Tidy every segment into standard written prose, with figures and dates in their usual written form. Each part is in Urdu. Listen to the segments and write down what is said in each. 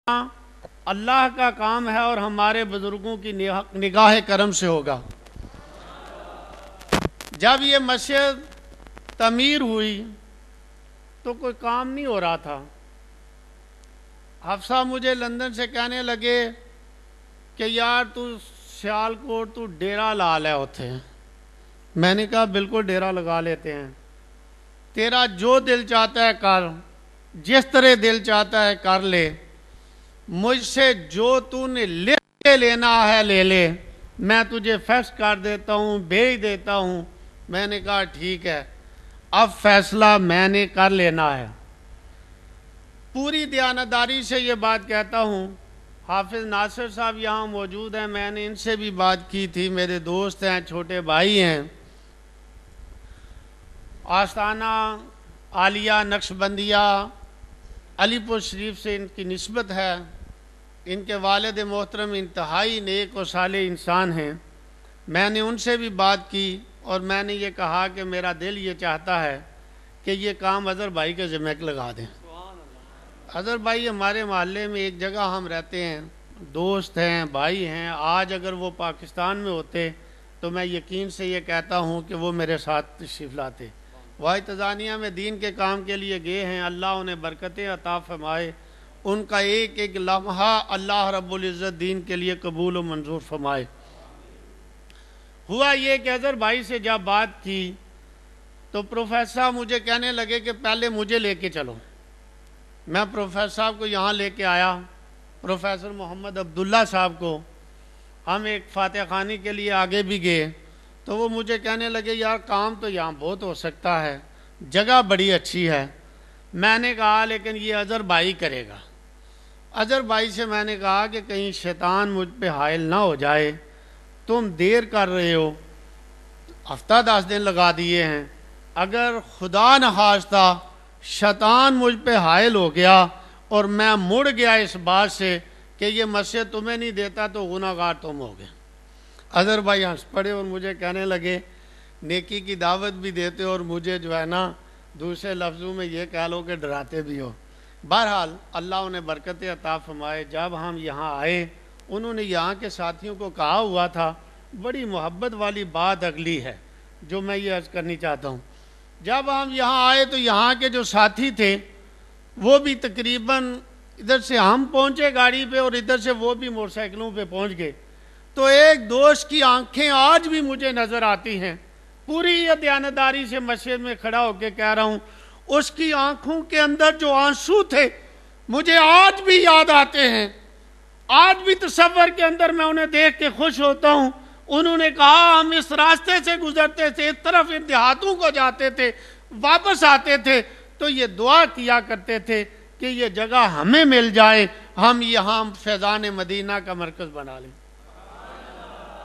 اللہ کا کام ہے اور ہمارے بزرگوں کی نگاہ کرم سے ہوگا۔ جب یہ مسجد تعمیر ہوئی تو کوئی کام نہیں ہو رہا تھا۔ حفصہ مجھے لندن سے کہنے لگے کہ یار تو سیالکوٹ تو ڈیرا لا لے ہوتے ہیں۔ میں نے کہا بالکل ڈیرا لگا لیتے ہیں، تیرا جو دل چاہتا ہے کر، جس طرح دل چاہتا ہے کر لے، مجھ سے جو تو نے لکھ کے لینا ہے لے لے، میں تجھے فیکس کر دیتا ہوں، بھیج دیتا ہوں۔ میں نے کہا ٹھیک ہے، اب فیصلہ میں نے کر لینا ہے۔ پوری دیانتداری سے یہ بات کہتا ہوں، حافظ ناصر صاحب یہاں موجود ہیں، میں نے ان سے بھی بات کی تھی، میرے دوست ہیں، چھوٹے بھائی ہیں۔ آستانہ عالیہ نقشبندیہ علی پور شریف سے ان کی نسبت ہے۔ ان کے والد محترم انتہائی نیک و صالح انسان ہیں۔ میں نے ان سے بھی بات کی اور میں نے یہ کہا کہ میرا دل یہ چاہتا ہے کہ یہ کام اظہر بھائی کے ذمہ لگا دیں۔ اظہر بھائی ہمارے محلے میں ایک جگہ ہم رہتے ہیں، دوست ہیں، بھائی ہیں۔ آج اگر وہ پاکستان میں ہوتے تو میں یقین سے یہ کہتا ہوں کہ وہ میرے ساتھ تشریف لاتے۔ وہ تنزانیہ میں دین کے کام کے لیے گئے ہیں، اللہ انہیں برکتیں عطا فرمائے، ان کا ایک ایک لمحہ اللہ رب العزت دین کے لیے قبول و منظور فرمائے۔ ہوا یہ کہ اظہر بھائی سے جب بات کی تو پروفیسر صاحب مجھے کہنے لگے کہ پہلے مجھے لے کے چلو۔ میں پروفیسر صاحب کو یہاں لے کے آیا، پروفیسر محمد عبداللہ صاحب کو۔ ہم ایک فاتح خوانی کے لیے آگے بھی گئے تو وہ مجھے کہنے لگے یار کام تو یہاں بہت ہو سکتا ہے، جگہ بڑی اچھی ہے۔ میں نے کہا لیکن یہ اظہر بھائی کرے گا۔ اظہر بھائی سے میں نے کہا کہ کہیں شیطان مجھ پہ حائل نہ ہو جائے، تم دیر کر رہے ہو، ہفتہ 10 دن لگا دیے ہیں، اگر خدا نخواستہ شیطان مجھ پہ حائل ہو گیا اور میں مڑ گیا اس بات سے کہ یہ مسجد تمہیں نہیں دیتا تو گناہ گار تم ہو گئے۔ اظہر بھائی ہنس پڑے اور مجھے کہنے لگے نیکی کی دعوت بھی دیتے اور مجھے جو ہے نا دوسرے لفظوں میں یہ کہہ لو کہ ڈراتے بھی ہو۔ بہرحال اللہ انہیں برکتیں عطا فرمائے۔ جب ہم یہاں آئے انہوں نے یہاں کے ساتھیوں کو کہا ہوا تھا، بڑی محبت والی بات اگلی ہے جو میں یہ عرض کرنی چاہتا ہوں۔ جب ہم یہاں آئے تو یہاں کے جو ساتھی تھے وہ بھی تقریباً ادھر سے ہم پہنچے گاڑی پہ اور ادھر سے وہ بھی موٹر سائیکلوں پہ پہنچ گئے، تو ایک دوست کی آنکھیں آج بھی مجھے نظر آتی ہیں۔ پوری دیانتداری سے مسجد میں کھڑا ہو کے کہہ رہا ہوں، اس کی آنکھوں کے اندر جو آنسو تھے مجھے آج بھی یاد آتے ہیں۔ آج بھی تصور کے اندر میں انہیں دیکھ کے خوش ہوتا ہوں۔ انہوں نے کہا ہم اس راستے سے گزرتے تھے، اس طرف ان دیہاتوں کو جاتے تھے، واپس آتے تھے تو یہ دعا کیا کرتے تھے کہ یہ جگہ ہمیں مل جائے، ہم یہاں فیضان مدینہ کا مرکز بنا لیں۔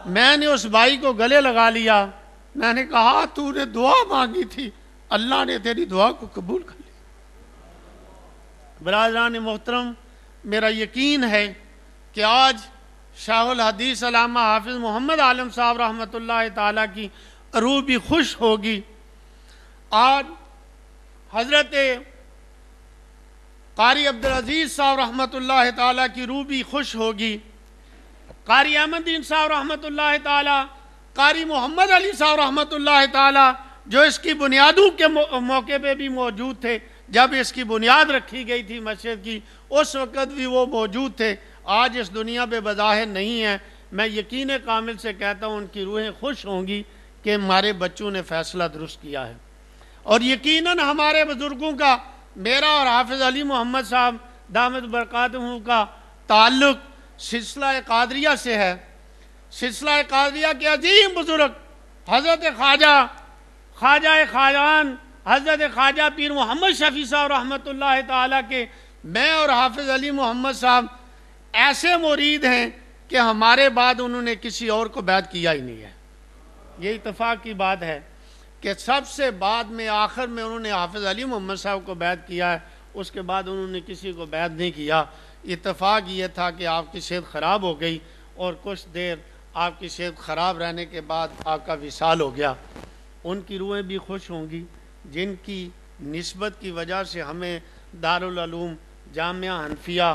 میں نے اس بھائی کو گلے لگا لیا، میں نے کہا تو نے دعا مانگی تھی، اللہ نے تیری دعا کو قبول کر لیا۔ برادران محترم، میرا یقین ہے کہ آج شاہ الحدیث علامہ حافظ محمد عالم صاحب رحمۃ اللہ تعالیٰ کی روح بھی خوش ہوگی۔ آج حضرت قاری عبدالعزیز صاحب رحمۃ اللہ تعالیٰ کی روح بھی خوش ہوگی۔ قاری احمد دین صاحب رحمۃ اللہ تعالیٰ، قاری محمد علی صاحب رحمۃ اللہ تعالیٰ جو اس کی بنیادوں کے موقع پہ بھی موجود تھے، جب اس کی بنیاد رکھی گئی تھی مسجد کی اس وقت بھی وہ موجود تھے، آج اس دنیا پہ بظاہر نہیں ہے۔ میں یقین کامل سے کہتا ہوں ان کی روحیں خوش ہوں گی کہ ہمارے بچوں نے فیصلہ درست کیا ہے۔ اور یقیناً ہمارے بزرگوں کا، میرا اور حافظ علی محمد صاحب دامت برکاتہم کا تعلق سلسلہ قادریہ سے ہے۔ سلسلہ قادریہ کے عظیم بزرگ حضرت خواجہ خواجان حضرت خواجہ پیر محمد شفیع صاحب رحمۃ اللہ تعالیٰ کے میں اور حافظ علی محمد صاحب ایسے مرید ہیں کہ ہمارے بعد انہوں نے کسی اور کو بیعت کیا ہی نہیں ہے۔ یہ اتفاق کی بات ہے کہ سب سے بعد میں آخر میں انہوں نے حافظ علی محمد صاحب کو بیعت کیا ہے، اس کے بعد انہوں نے کسی کو بیعت نہیں کیا۔ اتفاق یہ تھا کہ آپ کی صحت خراب ہو گئی اور کچھ دیر آپ کی صحت خراب رہنے کے بعد آپ کا وصال ہو گیا۔ ان کی روحیں بھی خوش ہوں گی جن کی نسبت کی وجہ سے ہمیں دارالعلوم جامعہ حنفیہ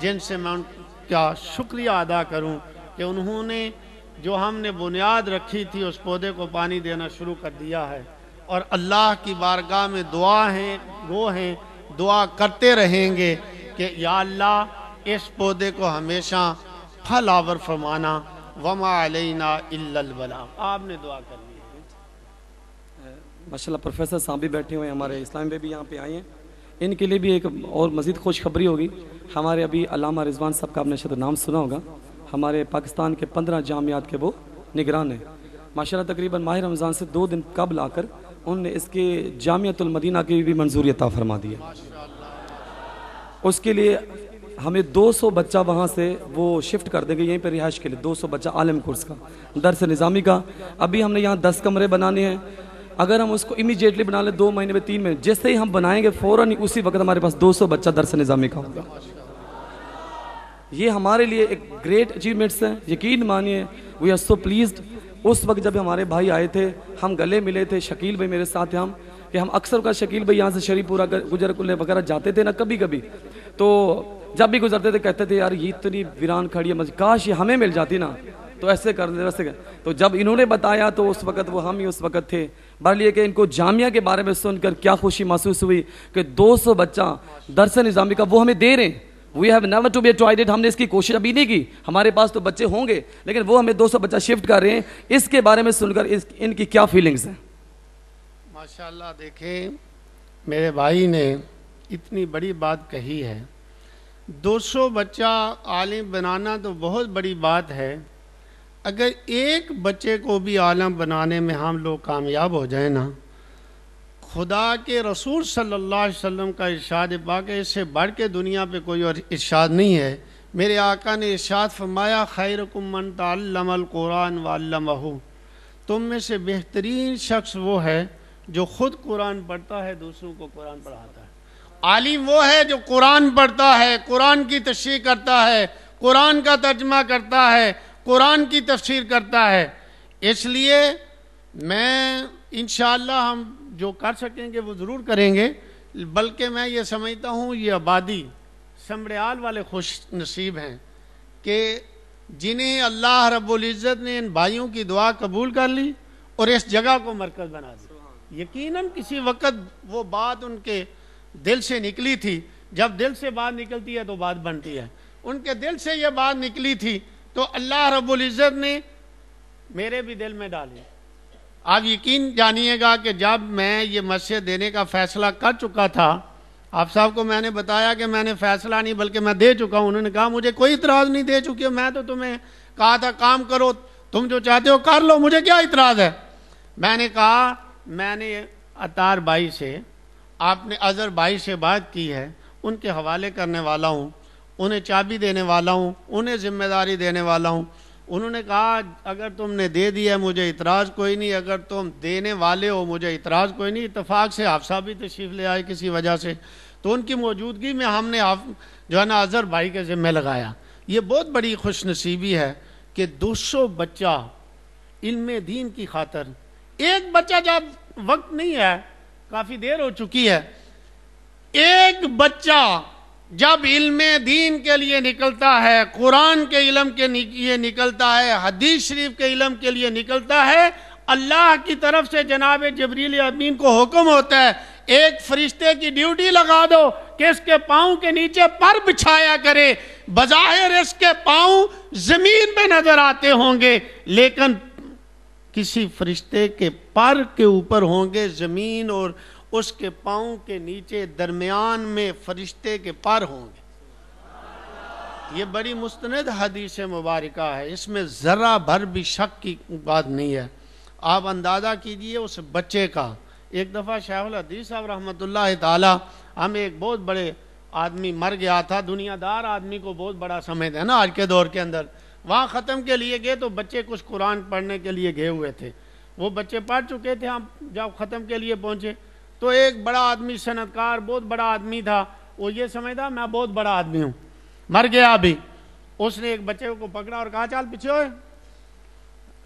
جن سے میں ان کا شکریہ ادا کروں کہ انہوں نے جو ہم نے بنیاد رکھی تھی اس پودے کو پانی دینا شروع کر دیا ہے، اور اللہ کی بارگاہ میں گو ہیں، دعا کرتے رہیں گے کہ یا اللہ اس پودے کو ہمیشہ پھل آور فرمانا، وما علینا الا البلاغ۔ آپ نے دعا کر لی ہے۔ ماشاءاللہ پروفیسر صاحب بھی بیٹھے ہوئے ہیں، ہمارے اسلام بھی یہاں پہ آئے ہیں، ان کے لیے بھی ایک اور مزید خوشخبری ہوگی۔ ہمارے ابھی علامہ رضوان صاحب کا آپ نے شاید نام سنا ہوگا، ہمارے پاکستان کے 15 جامعات کے وہ نگران ہیں۔ ماشاءاللہ تقریباً ماہ رمضان سے 2 دن قبل آ کر انہوں نے اس کے جامعۃ المدینہ کی بھی منظوری عطا فرما دی ہے۔ اس کے لیے ہمیں 200 بچہ وہاں سے وہ شفٹ کر دیں گے یہیں پہ رہائش کے لیے، 200 بچہ عالم کورس کا، درس نظامی کا۔ ابھی ہم نے یہاں 10 کمرے بنانے ہیں، اگر ہم اس کو امیجیٹلی بنا لیں 2 مہینے میں 3 مہینے، جیسے ہی ہم بنائیں گے فوراً اسی وقت ہمارے پاس 200 بچہ درس نظامی کا ہوگا۔ یہ ہمارے لیے ایک گریٹ اچیومنٹس ہیں، یقین مانیے وی آر سو پلیزڈ۔ اس وقت جب ہمارے بھائی آئے تھے ہم گلے ملے تھے، شکیل بھائی میرے ساتھ ہیں، کہ ہم اکثر کا شکیل بھائی یہاں سے شریف پورہ گجر کلے وغیرہ جاتے تھے نا کبھی کبھی، تو جب بھی گزرتے تھے کہتے تھے یار یہ اتنی ویران کھڑی ہے، کاش یہ ہمیں مل جاتی نا، تو ایسے کر دیں ویسے۔ تو جب انہوں نے بتایا تو اس وقت وہ ہم ہی اس وقت تھے۔ بہرحال یہ کہ ان کو جامعہ کے بارے میں سن کر کیا خوشی محسوس ہوئی کہ 200 بچہ درس نظامی کا وہ ہمیں دے رہے ہیں۔ We have never to be tried it، ہم نے اس کی کوشش ابھی نہیں کی، ہمارے پاس تو بچے ہوں گے لیکن وہ ہمیں 200 بچہ شفٹ کر رہے ہیں۔ اس کے بارے میں سن کر ان کی کیا فیلنگز ہیں؟ ماشاءاللہ دیکھیں میرے بھائی نے اتنی بڑی بات کہی ہے، 200 بچہ عالم بنانا تو بہت بڑی بات ہے۔ اگر ایک بچے کو بھی عالم بنانے میں ہم لوگ کامیاب ہو جائیں نا، خدا کے رسول صلی اللہ علیہ وسلم کا ارشاد پاک ہے، اس سے بڑھ کے دنیا پہ کوئی اور ارشاد نہیں ہے۔ میرے آقا نے ارشاد فرمایا خیرکم من تعلم القرآن وعلمہ، تم میں سے بہترین شخص وہ ہے جو خود قرآن پڑھتا ہے دوسروں کو قرآن پڑھاتا ہے۔ عالم وہ ہے جو قرآن پڑھتا ہے، قرآن کی تشریح کرتا ہے، قرآن کا ترجمہ کرتا ہے، قرآن کی تفسیر کرتا ہے۔ اس لیے میں انشاءاللہ ہم جو کر سکیں گے وہ ضرور کریں گے، بلکہ میں یہ سمجھتا ہوں یہ آبادی سمڑیال والے خوش نصیب ہیں کہ جنہیں اللہ رب العزت نے ان بھائیوں کی دعا قبول کر لی اور اس جگہ کو مرکز بنا دیا۔ یقیناً کسی وقت وہ بات ان کے دل سے نکلی تھی، جب دل سے بات نکلتی ہے تو بات بنتی ہے، ان کے دل سے یہ بات نکلی تھی تو اللہ رب العزت نے میرے بھی دل میں ڈالی۔ آپ یقین جانیے گا کہ جب میں یہ مسجد دینے کا فیصلہ کر چکا تھا، آپ صاحب کو میں نے بتایا کہ میں نے فیصلہ نہیں بلکہ میں دے چکا ہوں، انہوں نے کہا مجھے کوئی اعتراض نہیں، دے چکی ہو، میں تو تمہیں کہا تھا کام کرو، تم جو چاہتے ہو کر لو، مجھے کیا اعتراض ہے۔ میں نے کہا میں نے عطار بھائی سے، آپ نے اظہر بھائی سے بات کی ہے، ان کے حوالے کرنے والا ہوں، انہیں چابی دینے والا ہوں، انہیں ذمہ داری دینے والا ہوں۔ انہوں نے کہا اگر تم نے دے دیا ہے مجھے اعتراض کوئی نہیں، اگر تم دینے والے ہو مجھے اعتراض کوئی نہیں۔ اتفاق سے آپ صاحب بھی تشریف لے آئے کسی وجہ سے، تو ان کی موجودگی میں ہم نے جو ہے نا اظہر بھائی کے ذمہ لگایا۔ یہ بہت بڑی خوش نصیبی ہے کہ 200 بچہ علم دین کی خاطر، ایک بچہ جب وقت نہیں ہے، کافی دیر ہو چکی ہے، ایک بچہ جب علم دین کے لیے نکلتا ہے، قرآن کے علم کے لیے نکلتا ہے، حدیث شریف کے علم کے لیے نکلتا ہے، اللہ کی طرف سے جناب جبریل امین کو حکم ہوتا ہے ایک فرشتے کی ڈیوٹی لگا دو کہ اس کے پاؤں کے نیچے پر بچھایا کرے۔ بظاہر اس کے پاؤں زمین پہ نظر آتے ہوں گے لیکن کسی فرشتے کے پر کے اوپر ہوں گے زمین، اور اس کے پاؤں کے نیچے درمیان میں فرشتے کے پر ہوں گے۔ یہ بڑی مستند حدیث مبارکہ ہے، اس میں ذرہ بھر بھی شک کی بات نہیں ہے۔ آپ اندازہ کیجئے اس بچے کا۔ ایک دفعہ شیخ الحدیث صاحب رحمۃ اللہ تعالی، ہمیں ایک بہت بڑے آدمی مر گیا تھا، دنیا دار آدمی کو بہت بڑا سمجھتے ہیں نا آج کے دور کے اندر، وہاں ختم کے لیے گئے تو بچے کچھ قرآن پڑھنے کے لیے گئے ہوئے تھے، وہ بچے پڑھ چکے تھے، ہم جب ختم کے لیے پہنچے تو ایک بڑا آدمی صنعتکار بہت بڑا آدمی تھا، وہ یہ سمجھتا میں بہت بڑا آدمی ہوں، مر گیا ابھی، اس نے ایک بچے کو پکڑا اور کہا چل پیچھے ہوئے۔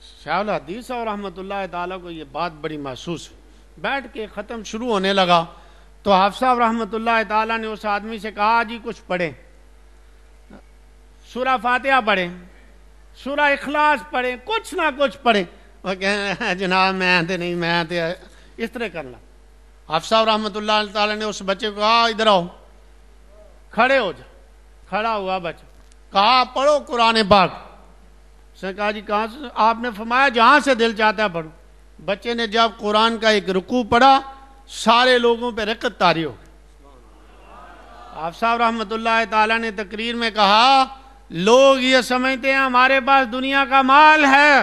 شیخ الحدیث اور رحمۃ اللہ تعالیٰ کو یہ بات بڑی محسوس، بیٹھ کے ختم شروع ہونے لگا تو حافظ صاحب رحمۃ اللہ تعالیٰ نے اس آدمی سے کہا جی کچھ پڑھیں۔ سورہ فاتحہ پڑھیں، سورہ اخلاص پڑھیں، کچھ نہ کچھ پڑھیں، وہ کہیں جناب میں تے نہیں، میں تے اس طرح کرنا۔ حافظ صاحب رحمۃ اللہ تعالیٰ نے اس بچے کو کہا ادھر آؤ، کھڑے ہو جا، کھڑا ہوا بچہ، کہا پڑھو قرآن پاک۔ اس نے کہا جی کہاں سے؟ آپ نے فرمایا جہاں سے دل چاہتا ہے پڑھو۔ بچے نے جب قرآن کا ایک رکوع پڑھا، سارے لوگوں پہ رقت طاری ہو گئی۔ حافظ صاحب رحمۃ اللہ تعالیٰ نے تقریر میں کہا لوگ یہ سمجھتے ہیں ہمارے پاس دنیا کا مال ہے،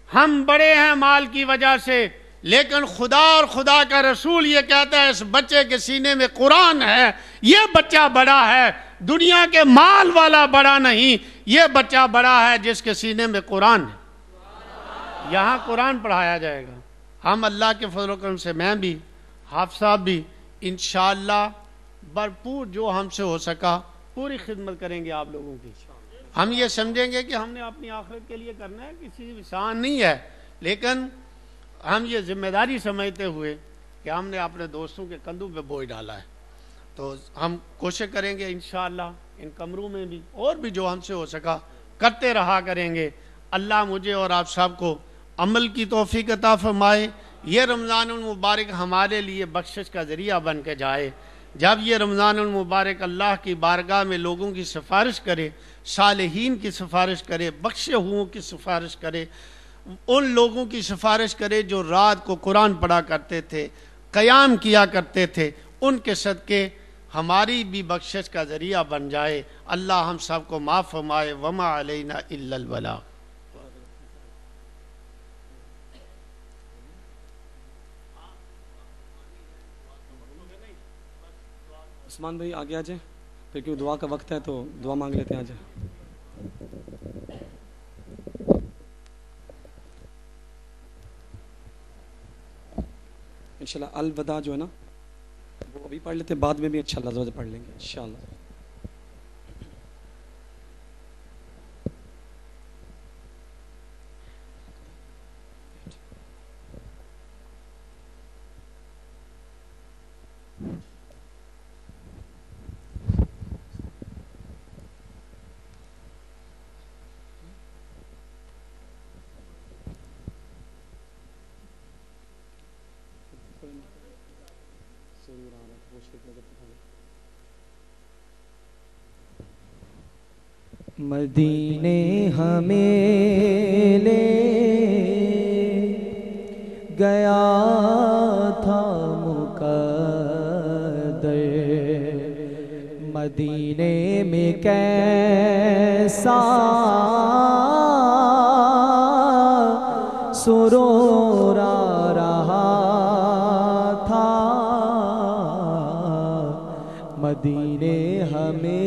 ہم بڑے ہیں مال کی وجہ سے، لیکن خدا اور خدا کا رسول یہ کہتا ہے اس بچے کے سینے میں قرآن ہے، یہ بچہ بڑا ہے، دنیا کے مال والا بڑا نہیں، یہ بچہ بڑا ہے جس کے سینے میں قرآن ہے۔ یہاں قرآن پڑھایا جائے گا۔ ہم اللہ کے فضل و کرم سے، میں بھی، حافظ صاحب بھی، انشاءاللہ بھرپور جو ہم سے ہو سکا پوری خدمت کریں گے آپ لوگوں کی۔ ہم یہ سمجھیں گے کہ ہم نے اپنی آخرت کے لیے کرنا ہے، کسی انسان نہیں ہے، لیکن ہم یہ ذمہ داری سمجھتے ہوئے کہ ہم نے اپنے دوستوں کے کندھوں پہ بوجھ ڈالا ہے، تو ہم کوشش کریں گے انشاءاللہ ان کمروں میں بھی اور بھی جو ہم سے ہو سکا کرتے رہا کریں گے۔ اللہ مجھے اور آپ سب کو عمل کی توفیق عطا فرمائے، یہ رمضان المبارک ہمارے لیے بخشش کا ذریعہ بن کے جائے۔ جب یہ رمضان المبارک اللہ کی بارگاہ میں لوگوں کی سفارش کرے، صالحین کی سفارش کرے، بخشے ہوئوں کی سفارش کرے، ان لوگوں کی سفارش کرے جو رات کو قرآن پڑھا کرتے تھے، قیام کیا کرتے تھے، ان کے صدقے ہماری بھی بخشش کا ذریعہ بن جائے۔ اللہ ہم سب کو معاف فرمائے۔ وما علینا الا البلاغ۔ عثمان بھائی آگے آ جائیں، پھر کیوں دعا کا وقت ہے تو دعا مانگ لیتے ہیں، آ جائیں۔ انشاءاللہ الوداع جو ہے نا وہ ابھی پڑھ لیتے ہیں، بعد میں بھی انشاءاللہ پڑھ لیں گے انشاءاللہ۔ مدینے ہمیں لے گیا تھا مقدر، مدینے میں کیسا سرور آ رہا تھا، مدینے ہمیں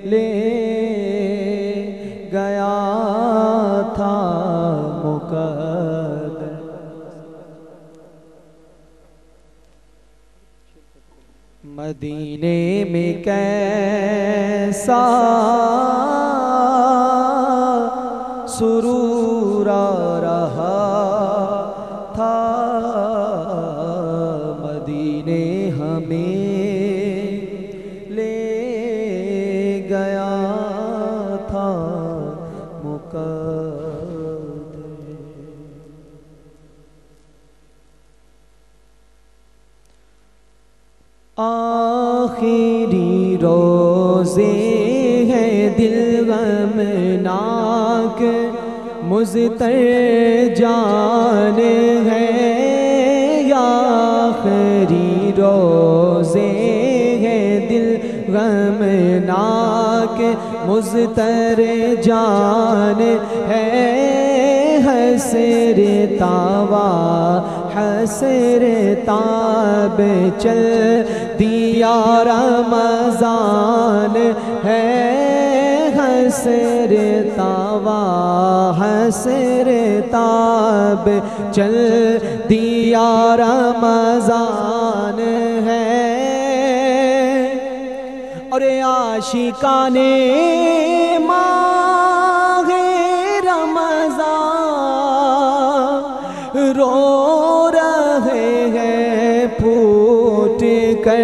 لے گیا تھا مقدر۔ مدینے میں کیسا سرور آ رہا تھا، مدینے ہمیں لے گیا تھا مقدر۔ آخری روزے ہیں دل غمناک، مضطر جان ہے، آخری روزے ہیں دل غمناک، مضطر جان ہے، حسر تاوا حسر تاب چل دیا رمضان ہے، حسر تاوا حسر تاب چل دیا رمضان ہے، اور عاشقان ماہ رمضان رو رہے ہیں پھوٹ کر،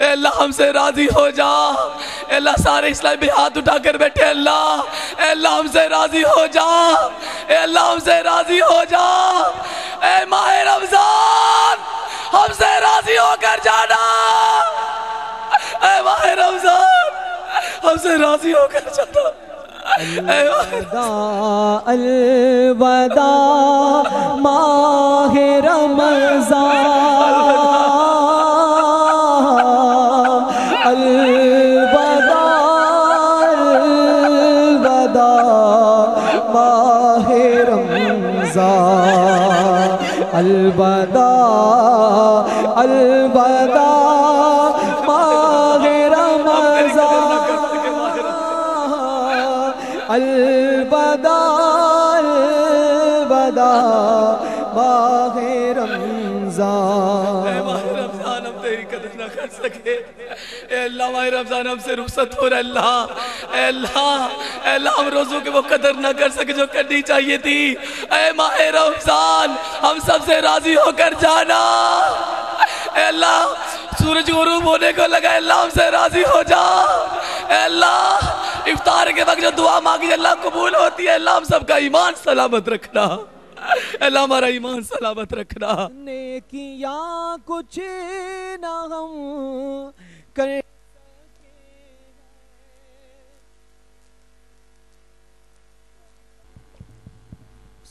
اے اللہ ہم سے راضی ہو جا، اے اللہ سارے اسلامی بھی ہاتھ اٹھا کر بیٹھے، اللہ اے اللہ ہم سے راضی ہو جا، اے اللہ ہم سے راضی ہو جا، اے ماہ رمضان ہم سے راضی ہو کر جانا، اے ماہ رمضان ہم سے راضی ہو کر جانا۔ الوداع الوداع ماہ رمضان، الوداع الوداع ماہ رمضان، الوداع الوداع ماہ رمضان، الوداع الوداع ماہ رمضان۔ اے ماہ رمضان ہم تیری قدر نہ کر سکے، اے اللہ ماہ رمضان ہم سے رخصت ہو رہا اللہ، اے اللہ ہم روزوں کے وہ قدر نہ کر سکے جو کرنی چاہیے تھی، اے ماہ رمضان ہم سب سے راضی ہو کر جانا، اے اللہ سورج غروب ہونے کو لگا، اللہ ہم سے راضی ہو جا، اے اللہ افطار کے وقت جو دعا مانگی اللہ قبول ہوتی ہے، اللہ ہم سب کا ایمان سلامت رکھنا، اے اللہ ہمارا ایمان سلامت رکھنا۔ نیکیاں کچھ نہ ہم کر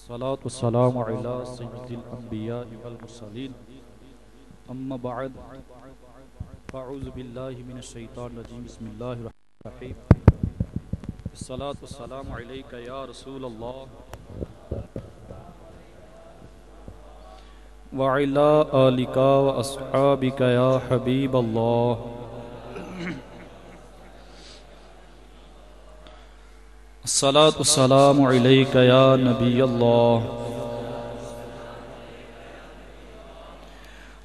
الصلاة والسلام على سيد الأنبياء والمرسلين أما بعد فأعوذ بالله من الشيطان الرجيم بسم الله الرحمن الرحيم الصلاة والسلام عليك يا رسول الله وعلى آلك وأصحابك يا حبيب الله الصلاة والسلام عليك يا نبي الله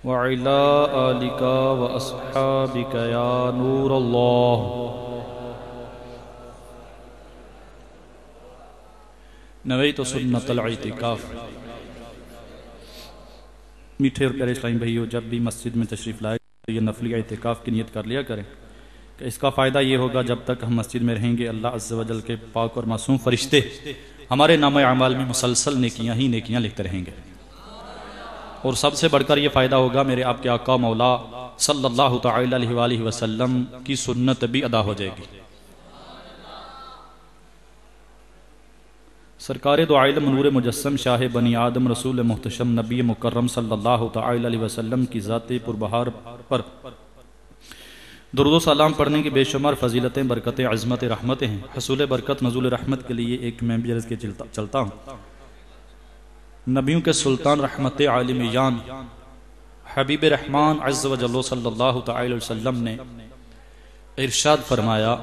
وعلى آلك وأصحابك يا نور الله نویت سنت الاعتکاف۔ میٹھے اور پیارے اسلامی بھائیو، جب بھی مسجد میں تشریف لائے یہ نفلی اعتکاف کی نیت کر لیا کریں کہ اس کا فائدہ یہ ہوگا جب تک ہم مسجد میں رہیں گے اللہ عز و جل کے پاک اور معصوم فرشتے ہمارے نامہ اعمال میں مسلسل نیکیاں ہی نیکیاں لکھتے رہیں گے، اور سب سے بڑھ کر یہ فائدہ ہوگا میرے آپ کے آقا مولا صلی اللہ تعالی علیہ وآلہ وسلم کی سنت بھی ادا ہو جائے گی۔ سرکار دو عالم نور مجسم شاہ بنی آدم رسول محتشم نبی مکرم صلی اللہ تعالی علیہ وسلم کی ذات پربہار پر درود و سلام پڑھنے کی بے شمار فضیلتیں، برکتیں، عظمت، رحمتیں ہیں۔ حصول برکت، نزول رحمت کے لیے ایک میں بھی عرض کے چلتا ہوں۔ نبیوں کے سلطان، رحمت عالم جان، حبیب رحمان عز و جل صلی اللہ تعالی وسلم نے ارشاد فرمایا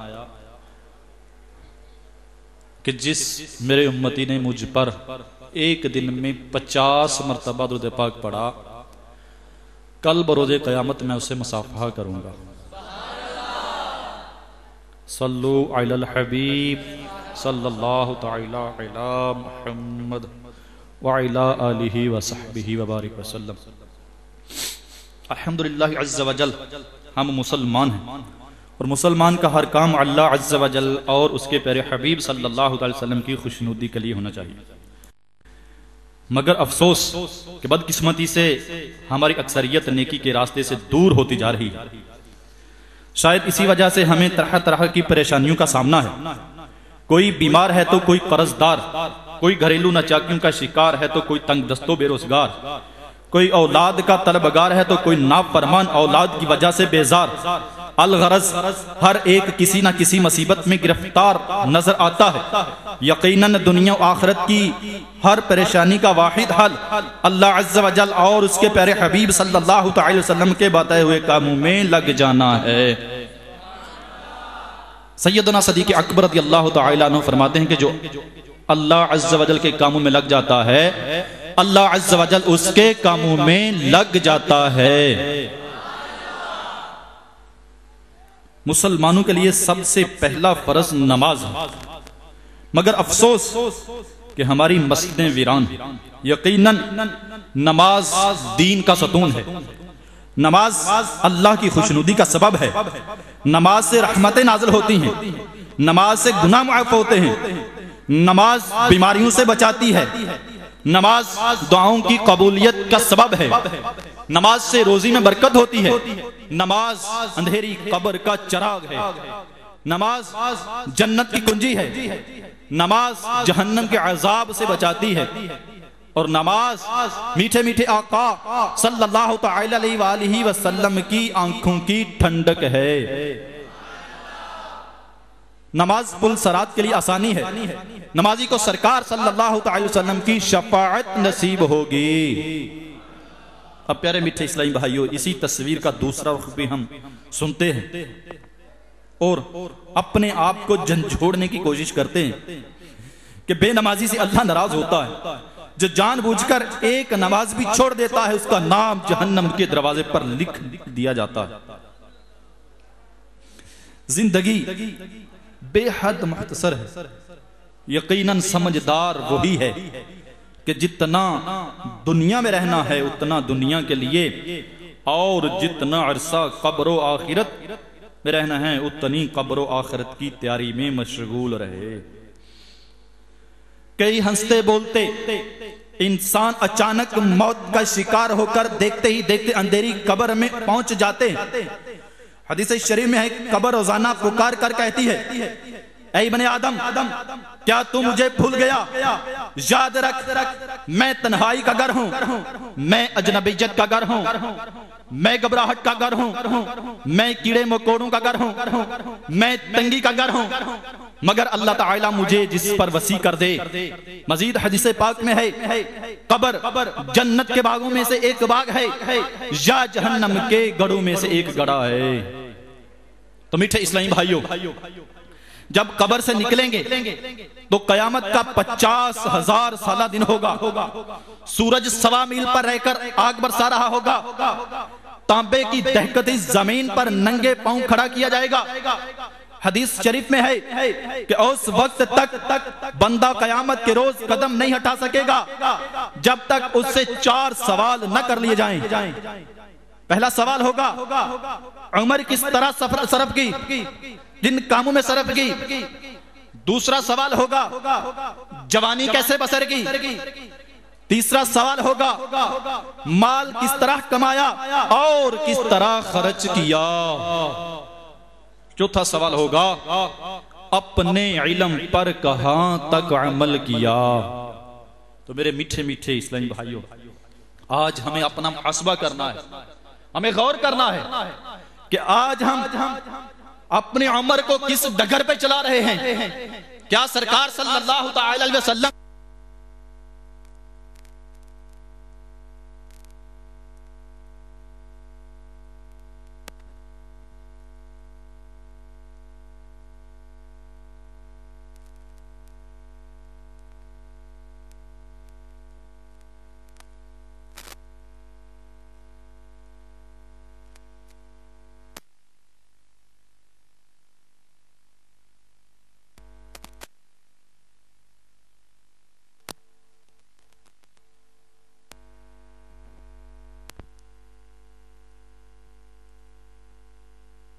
کہ جس میرے امتی نے مجھ پر ایک دن میں 50 مرتبہ درود پاک پڑھا، کل بروز قیامت میں اسے مصافحہ کروں گا۔ صلو علی الحبیب صلی اللہ تعالی علی محمد وعلی آلہ وصحبہ وبارک وسلم۔ الحمدللہ عز و جل ہم مسلمان ہیں، اور مسلمان کا ہر کام اللہ عز و جل اور اس کے پیارے حبیب صلی اللہ علیہ وسلم کی خوشنودی کے لیے ہونا چاہیے، مگر افسوس کہ بدقسمتی سے ہماری اکثریت نیکی کے راستے سے دور ہوتی جا رہی ہے۔ شاید اسی وجہ سے ہمیں طرح طرح کی پریشانیوں کا سامنا ہے، کوئی بیمار ہے تو کوئی قرض دار، کوئی گھریلو ناچاکیوں کا شکار ہے تو کوئی تنگ دست و بے روزگار، کوئی اولاد کا طلبگار ہے تو کوئی نافرمان اولاد کی وجہ سے بیزار۔ الغرض ہر ایک کسی نہ کسی مصیبت میں گرفتار نظر آتا ہے۔ یقیناً دنیا و آخرت کی ہر پریشانی کا واحد حل اللہ عز و جل اور اس کے پیارے حبیب صلی اللہ تعالی وسلم کے بتائے ہوئے کاموں میں لگ جانا ہے۔ سیدنا صدیق اکبر رضی اللہ تعالی عنہ فرماتے ہیں کہ جو اللہ عز و جل کے کاموں میں لگ جاتا ہے، اللہ عز و جل اس کے کاموں میں لگ جاتا ہے۔ مسلمانوں کے لیے سب سے پہلا فرض نماز ہے، مگر افسوس کہ ہماری مسجدیں ویران ہیں۔ یقیناً نماز دین کا ستون ہے، نماز اللہ کی خوشنودی کا سبب ہے، نماز سے رحمتیں نازل ہوتی ہیں، نماز سے گناہ معاف ہوتے ہیں، نماز بیماریوں سے بچاتی ہے، نماز دعاؤں کی قبولیت کا سبب ہے، نماز سے روزی میں برکت ہوتی ہے، نماز اندھیری قبر کا چراغ ہے، نماز جنت کی کنجی ہے، نماز جہنم کے عذاب سے بچاتی ہے، اور نماز میٹھے میٹھے آقا صلی اللہ تعالی علیہ وآلہ وسلم کی آنکھوں کی ٹھنڈک ہے۔ نماز پل صراط کے لیے آسانی ہے، نمازی کو سرکار صلی اللہ تعالی وسلم کی شفاعت نصیب ہوگی۔ اب پیارے میٹھے اسلامی بھائیو، اسی تصویر کا دوسرا رخ بھی ہم سنتے ہیں اور اپنے آپ کو جھنجھوڑنے کی کوشش کرتے ہیں کہ بے نمازی سے اللہ ناراض ہوتا ہے، جو جان بوجھ کر ایک نماز بھی چھوڑ دیتا ہے اس کا نام جہنم کے دروازے پر لکھ دیا جاتا ہے۔ زندگی بے حد مختصر ہے، یقیناً سمجھدار وہی ہے کہ جتنا دنیا میں رہنا ہے اتنا دنیا کے لیے، اور جتنا عرصہ قبر و آخرت میں رہنا ہے اتنی قبر و آخرت کی تیاری میں مشغول رہے۔ کئی ہنستے بولتے انسان اچانک موت کا شکار ہو کر دیکھتے ہی دیکھتے اندھیری قبر میں پہنچ جاتے ہیں۔ حدیث شریف میں ہے قبر روزانہ پکار کر کہتی ہے، اے ابن آدم کیا تو مجھے بھول گیا؟ یاد رکھ میں تنہائی کا گھر ہوں، میں اجنبیت کا گھر ہوں، میں گھبراہٹ کا گھر ہوں، میں کیڑے مکوڑوں کا گھر ہوں، میں تنگی کا گھر ہوں، مگر اللہ تعالیٰ مجھے جس پر وسیع کر دے۔ مزید حدیث پاک میں ہے قبر جنت کے باغوں میں سے ایک باغ ہے یا جہنم کے گڑھوں میں سے ایک گڑھا ہے۔ تو میٹھے اسلامی بھائیو، جب قبر سے نکلیں گے تو قیامت کا 50,000 سالہ دن ہوگا، سورج 1.25 میل پر رہ کر آگ برسا رہا ہوگا، تانبے کی دہکتی زمین پر ننگے پاؤں کھڑا کیا جائے گا۔ حدیث شریف میں ہے کہ اس وقت تک بندہ قیامت کے روز قدم نہیں ہٹا سکے گا جب تک اس سے 4 سوال نہ کر لیے جائیں۔ پہلا سوال ہوگا عمر کس طرح صرف کی، جن کاموں میں صرف کی۔ دوسرا سوال ہوگا جوانی کیسے بسر کی۔ تیسرا سوال ہوگا مال کس طرح کمایا اور کس طرح خرچ کیا۔ چوتھا سوال ہوگا اپنے علم پر کہاں تک عمل کیا۔ تو میرے میٹھے میٹھے اسلامی بھائیوں، آج ہمیں اپنا محاسبہ کرنا ہے، ہمیں غور کرنا ہے کہ آج ہم اپنے عمر کو کس ڈگر پہ چلا رہے ہیں۔ کیا سرکار صلی اللہ تعالی علیہ وسلم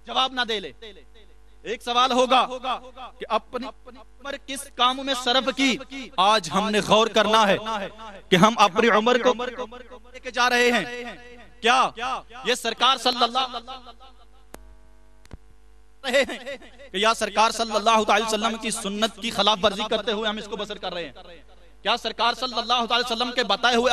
جواب نہ دے لے؟ ایک سوال ہوگا کہ اپنی عمر کس کام میں صرف کی۔ آج ہم نے غور کرنا ہے کہ ہم اپنی عمر کو لے کے جا رہے ہیں، کیا یہ سرکار صلی اللہ رہے ہیں کہ یا سرکار صلی اللہ تعالی وسلم کی سنت کی خلاف ورزی کرتے ہوئے ہم اس کو بسر کر رہے ہیں؟ کیا سرکار صلی اللہ تعالی وسلم کے بتائے ہوئے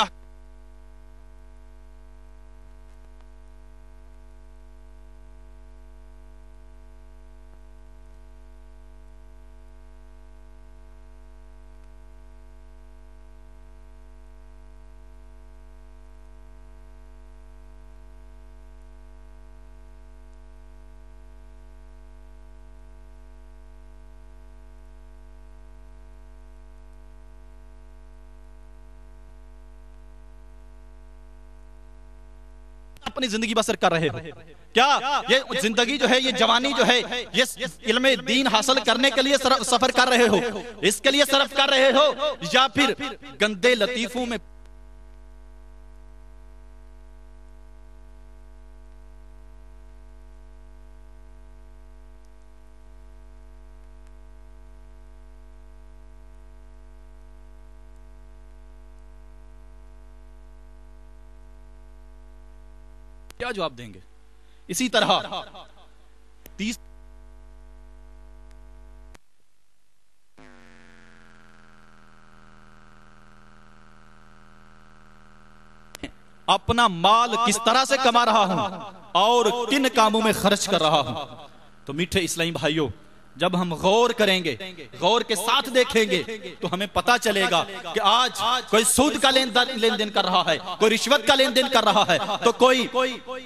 اپنی زندگی بسر کر رہے ہو؟ کیا یہ زندگی جو ہے، یہ جوانی جو ہے، یہ علم دین حاصل کرنے کے لیے سفر کر رہے ہو، اس کے لیے صرف کر رہے ہو، یا پھر گندے لطیفوں میں کیا جواب دیں گے؟ اسی طرح اپنا مال کس طرح سے کما رہا ہوں اور کن کاموں میں خرچ کر رہا ہوں؟ تو میٹھے اسلامی بھائیوں، جب ہم غور کریں گے، غور کے ساتھ دیکھیں گے، تو ہمیں پتا چلے گا کہ آج کوئی سود کا لین دین کر رہا ہے، کوئی رشوت کا لین دین کر رہا ہے، تو کوئی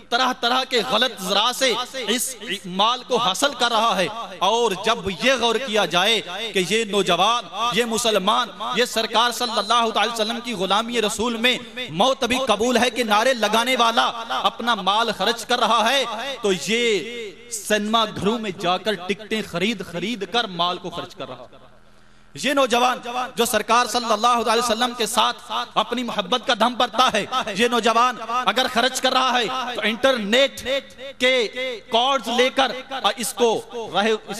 طرح طرح کے غلط ذرائع سے اس مال کو حاصل کر رہا ہے۔ اور جب یہ غور کیا جائے کہ یہ نوجوان، یہ مسلمان، یہ سرکار صلی اللہ علیہ وسلم کی غلامی رسول میں موت بھی قبول ہے کہ نعرے لگانے والا اپنا مال خرچ کر رہا ہے، تو یہ سینما گھروں میں جا کر ٹکٹیں خرید کر مال کو خرچ کر رہا ہے۔ یہ نوجوان جو سرکار صلی اللہ علیہ وسلم کے ساتھ اپنی محبت کا دم بھرتا ہے، یہ نوجوان اگر خرچ کر رہا ہے تو انٹرنیٹ کے کارڈز لے کر اس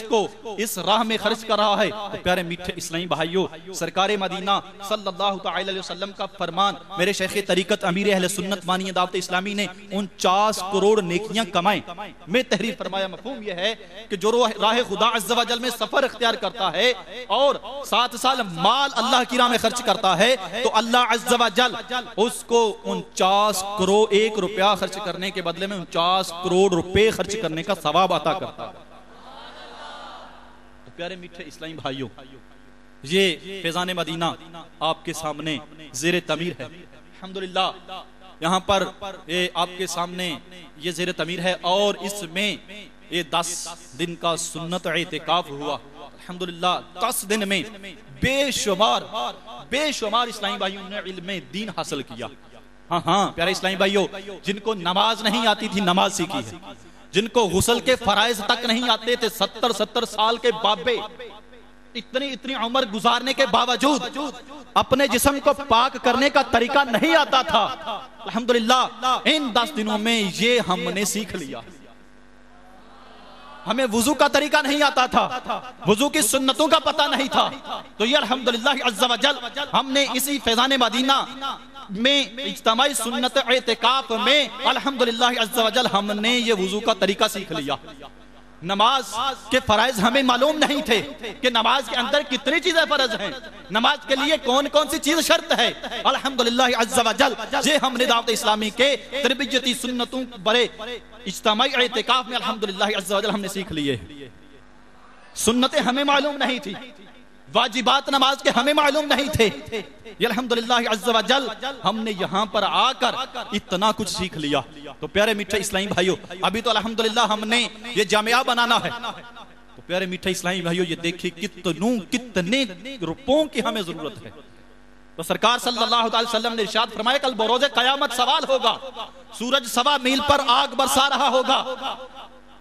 کو اس راہ میں خرچ کر رہا ہے۔ تو پیارے میٹھے اسلامی بھائیوں، سرکار مدینہ صلی اللہ علیہ وسلم کا فرمان، میرے شیخ طریقت امیر اہل سنت بانی دعوت اسلامی نے 49 کروڑ نیکیاں کمائیں میں تحریر فرمایا۔ مفہوم یہ ہے کہ جو راہ خدا عز و جل میں سفر اختیار کرتا ہے اور 7 سال مال اللہ کی راہ میں خرچ کرتا ہے، تو اللہ عز و جل اس کو 49 کروڑ 1 روپیہ خرچ کرنے کے بدلے میں 49 کروڑ روپے خرچ کرنے کا ثواب عطا کرتا ہے۔ تو پیارے میٹھے اسلامی بھائیوں، یہ فیضان مدینہ آپ کے سامنے زیر تعمیر ہے۔ الحمدللہ یہاں پر آپ کے سامنے یہ زیر تعمیر ہے، اور اس میں یہ 10 دن کا سنت اعتکاف ہوا۔ الحمدللہ 10 دن میں بے شمار اسلامی بھائیوں نے علم دین حاصل کیا۔ ہاں پیارے اسلامی بھائیوں، جن کو نماز نہیں آتی تھی نماز سیکھی ہے، جن کو غسل کے فرائض تک نہیں آتے تھے، 70 سال کے بابے اتنی عمر گزارنے کے باوجود اپنے جسم کو پاک کرنے کا طریقہ نہیں آتا تھا، الحمدللہ ان 10 دنوں میں یہ ہم نے سیکھ لیا۔ ہمیں وضو کا طریقہ نہیں آتا تھا، وضو کی سنتوں کا پتہ نہیں تھا، تو یہ الحمدللہ عز و جل ہم نے اسی فیضان مدینہ میں اجتماعی سنت اعتکاف میں الحمدللہ عز و جل ہم نے یہ وضو کا طریقہ سیکھ لیا۔ نماز کے فرائض ہمیں معلوم نہیں تھے کہ نماز کے اندر کتنی چیزیں فرض ہیں، نماز کے لیے کون سی چیز شرط ہے، الحمدللہ عز و جل یہ ہم نے دعوت اسلامی کے تربیتی سنتوں برے اجتماعی اعتکاف میں الحمدللہ عز و جل ہم نے سیکھ لیے۔ سنتیں ہمیں معلوم نہیں تھی، واجبات نماز کے ہمیں معلوم نہیں تھے، یہ الحمدللہ عز و جل ہم نے یہاں پر آ کر اتنا کچھ سیکھ لیا۔ تو پیارے میٹھے اسلامی بھائیوں، ابھی تو الحمدللہ ہم نے یہ جامعہ بنانا ہے، تو پیارے میٹھے اسلامی بھائیوں یہ دیکھیں کتنے روپوں کی ہمیں ضرورت ہے۔ تو سرکار صلی اللہ علیہ وسلم نے ارشاد فرمایا کل بروز قیامت سوال ہوگا، سورج 1.25 میل پر آگ برسا رہا ہوگا،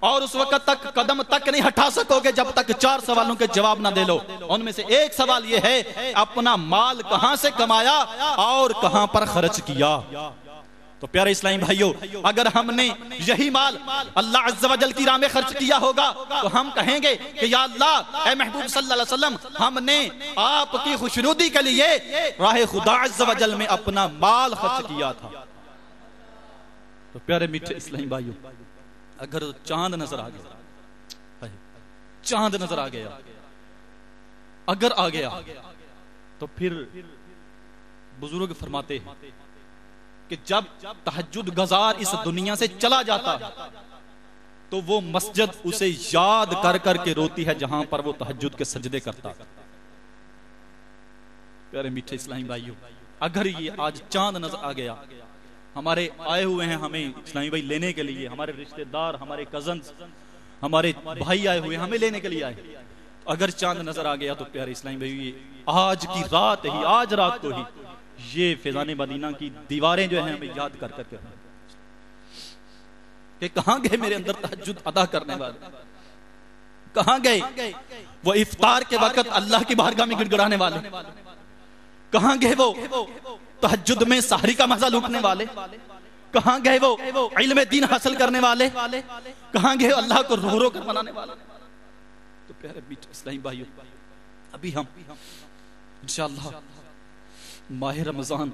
اور اس وقت تک قدم تک نہیں ہٹا سکو گے جب تک 4 سوالوں کے جواب نہ دے لو۔ ان میں سے ایک سوال یہ ہے اپنا مال کہاں سے کمایا اور کہاں پر خرچ کیا۔ تو پیارے اسلامی بھائیوں، اگر ہم نے یہی مال اللہ عز و جل کی راہ میں خرچ کیا ہوگا تو ہم کہیں گے کہ یا اللہ اے محبوب صلی اللہ علیہ وسلم، ہم نے آپ کی خوشنودی کے لیے راہ خدا عز و جل میں اپنا مال خرچ کیا تھا۔ تو پیارے میٹھے اسلامی بھائیوں، اگر چاند نظر آ گیا، چاند نظر آ گیا، اگر آ گیا تو پھر بزرگ فرماتے ہیں کہ جب تہجد گزار اس دنیا سے چلا جاتا تو وہ مسجد اسے یاد کر کر کے روتی ہے جہاں پر وہ تہجد کے سجدے کرتا۔ پیارے میٹھے اسلامی بھائیوں، اگر یہ آج چاند نظر آ گیا، ہمارے آئے ہوئے ہیں ہمیں اسلامی بھائی لینے کے لیے، ہمارے رشتہ دار، ہمارے کزنز، ہمارے بھائی آئے ہوئے ہمیں لینے کے لیے آئے، اگر چاند نظر آ گیا تو پیارے اسلامی بھائی آج کی رات ہی، آج رات کو ہی یہ فیضان مدینہ کی دیواریں جو ہیں ہمیں یاد کر کر کے کہ کہاں گئے میرے اندر تہجد ادا کرنے والے، کہاں گئے وہ افطار کے وقت اللہ کی بارگاہ میں گڑ گڑانے والے، کہاں گئے وہ تہجد میں سحری کا مزہ لوٹنے والے، کہاں گئے وہ علم دین حاصل کرنے والے، کہاں گئے اللہ کو رو رو کر منانے والے۔ تو پیارے میٹھے اسلامی بھائیو، ابھی ہم انشاءاللہ ماہ رمضان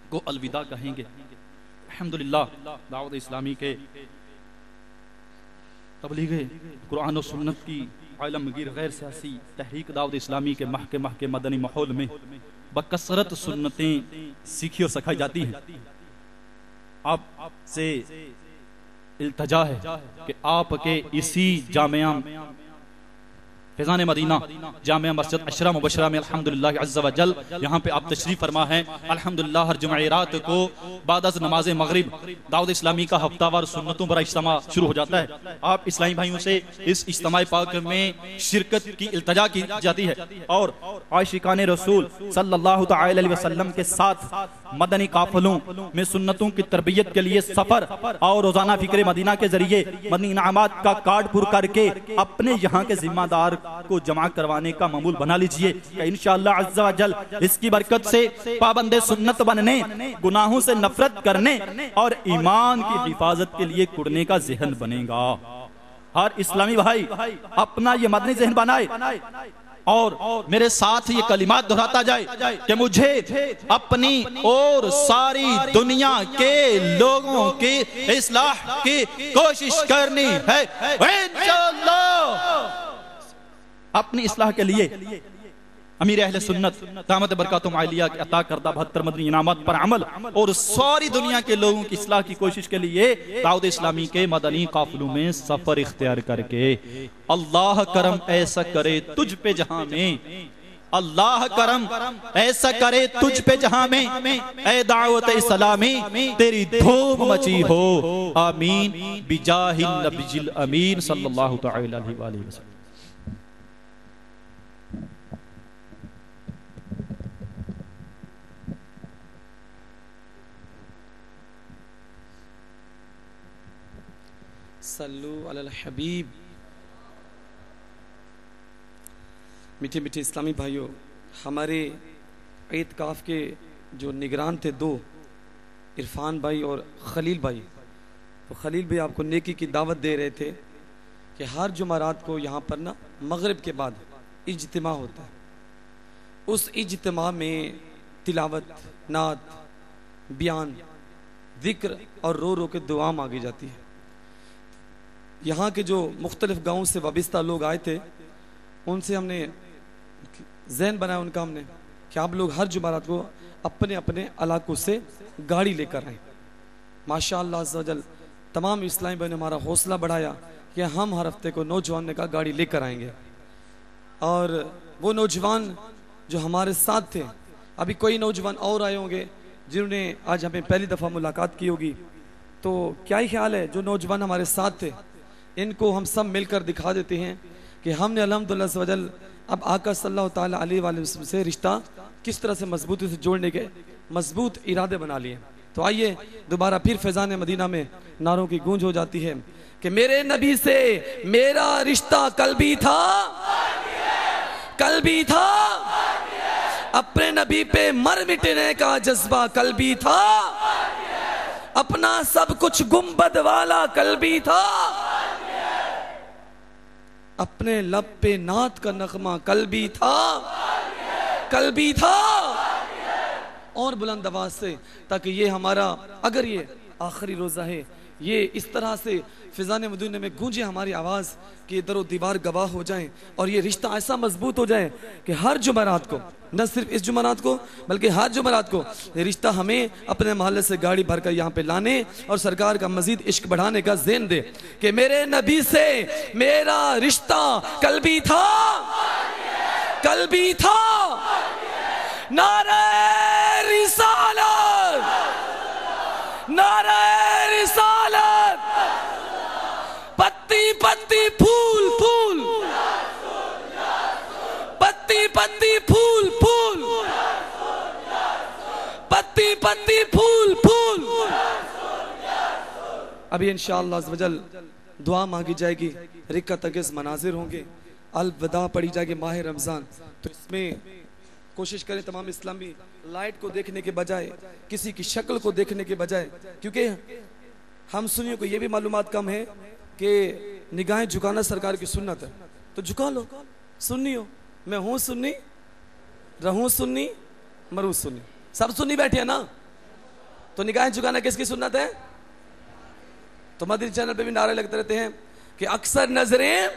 کو الوداع کہیں گے۔ الحمدللہ دعوت اسلامی کے تبلیغ قرآن و سنت کی عالمگیر غیر سیاسی تحریک دعوت اسلامی کے محکمہ کے مدنی ماحول میں بکثرت سنتیں سیکھی اور سکھائی جاتی ہیں۔ آپ سے التجا ہے کہ آپ کے اسی جامعہ فیضان مدینہ جامعہ مسجد عشرہ مبشرہ میں الحمدللہ عز و جل یہاں پہ آپ تشریف فرما ہیں۔ الحمدللہ ہر جمعرات کو بعد از نماز مغرب دعوت اسلامی کا ہفتہ وار سنتوں پر اجتماع شروع ہو جاتا ہے۔ آپ اسلامی بھائیوں سے اس اجتماع پاک میں شرکت کی التجا کی جاتی ہے اور عاشقان رسول صلی اللہ تعالی علیہ وسلم کے ساتھ مدنی قافلوں میں سنتوں کی تربیت کے لیے سفر اور روزانہ فکر مدینہ کے ذریعے مدنی انعامات کا کارڈ پر کر کے اپنے یہاں کے ذمہ دار کو جمع کروانے کا معمول بنا لیجئے کہ انشاءاللہ عز و جل اس کی برکت سے پابند سنت بننے، گناہوں سے نفرت کرنے اور ایمان کی حفاظت کے لیے کڑنے کا ذہن بنے گا۔ ہر اسلامی بھائی اپنا یہ مدنی ذہن بنائے اور میرے ساتھ یہ کلمات دہراتا جائے کہ مجھے اپنی اور ساری دنیا کے لوگوں کی اصلاح کی کوشش کرنی ہے انشاءاللہ۔ اپنی اصلاح کے لیے امیر اہل سنت دامت برکاتہم عالیہ کے عطا کردہ 72 مدنی انعامات پر عمل اور ساری دنیا کے لوگوں کی اصلاح کی کوشش کے لیے دعوت اسلامی کے مدنی قافلوں میں سفر اختیار کر کے اللہ کرم ایسا کرے تجھ پہ جہاں میں، اللہ کرم ایسا کرے تجھ پہ جہاں میں، اے دعوت اسلامی تیری دھوم مچی ہو، آمین بجاہ النبی الامین صلی اللہ تعالی علیہ وآلہ وسلم۔ صلو علی الحبیب۔ میٹھے میٹھے اسلامی بھائیوں، ہمارے اعتکاف کے جو نگران تھے دو، عرفان بھائی اور خلیل بھائی، تو خلیل بھائی آپ کو نیکی کی دعوت دے رہے تھے کہ ہر جمعرات کو یہاں پر نا مغرب کے بعد اجتماع ہوتا ہے، اس اجتماع میں تلاوت، نعت، بیان، ذکر اور رو رو کے دعا مانگی جاتی ہے۔ یہاں کے جو مختلف گاؤں سے وابستہ لوگ آئے تھے ان سے ہم نے ذہن بنایا ان کا ہم نے کہ آپ لوگ ہر جمعرات کو اپنے اپنے علاقوں سے گاڑی لے کر آئیں۔ ماشاءاللہ عز و جل تمام اسلامی بھائی نے ہمارا حوصلہ بڑھایا کہ ہم ہر ہفتے کو نوجوان نے کہا گاڑی لے کر آئیں گے، اور وہ نوجوان جو ہمارے ساتھ تھے، ابھی کوئی نوجوان اور آئے ہوں گے جنہوں نے آج ہمیں پہلی دفعہ ملاقات کی ہوگی، تو کیا ہی خیال ہے جو نوجوان ہمارے ساتھ تھے ان کو ہم سب مل کر دکھا دیتے ہیں کہ ہم نے الحمدللہ سے وجل اب آقا صلی اللہ تعالیٰ علیہ وآلہ وسلم سے رشتہ کس طرح سے مضبوطی سے جوڑنے کے مضبوط ارادے بنا لیے۔ تو آئیے دوبارہ پھر فیضان مدینہ میں نعروں کی گونج ہو جاتی ہے کہ میرے نبی سے میرا رشتہ کل بھی تھا، کل بھی تھا، اپنے نبی پہ مر مٹنے کا جذبہ کل بھی تھا، اپنا سب کچھ گنبد والا کل بھی تھا، اپنے لب پہ نعت کا نغمہ کل بھی تھا، کل بھی تھا، اور بلند آواز سے، تاکہ یہ ہمارا اگر یہ آخری روزہ ہے یہ اس طرح سے فیضان مدینہ میں گونجے ہماری آواز کہ در و دیوار گواہ ہو جائیں، اور یہ رشتہ ایسا مضبوط ہو جائے کہ ہر جمعرات کو، نہ صرف اس جمعرات کو بلکہ ہر جمعرات کو یہ رشتہ ہمیں اپنے محلے سے گاڑی بھر کر یہاں پہ لانے اور سرکار کا مزید عشق بڑھانے کا ذہن دے کہ میرے نبی سے میرا رشتہ کل بھی تھا، کل بھی تھا، نعرہ رسالت، نعرہ رسالت، پتی پتی پھول پھول، پتی پتی پھول پھول، پتی پتی پھول پھول، ابھی انشاءاللہ عز و جل دعا مانگی جائے گی، رکعت انگیز مناظر ہوں گے، الوداع پڑھی جائے گی ماہ رمضان. تو اس میں کوشش کریں تمام اسلامی لائٹ کو دیکھنے کے بجائے، کسی کی شکل کو دیکھنے کے بجائے، کیونکہ ہم سنیوں کو یہ بھی معلومات کم ہے کہ نگاہیں جھکانا سرکار کی سنت ہے. تو جھکا لو، سنی ہو، میں ہوں سنی، رہوں سنی، مروں سنی، سب سنی بیٹھے ہیں نا. تو نگاہیں جھکانا کس کی سنت ہے؟ تو مدنی چینل پہ بھی نعرے لگتے رہتے ہیں کہ اکثر نظریں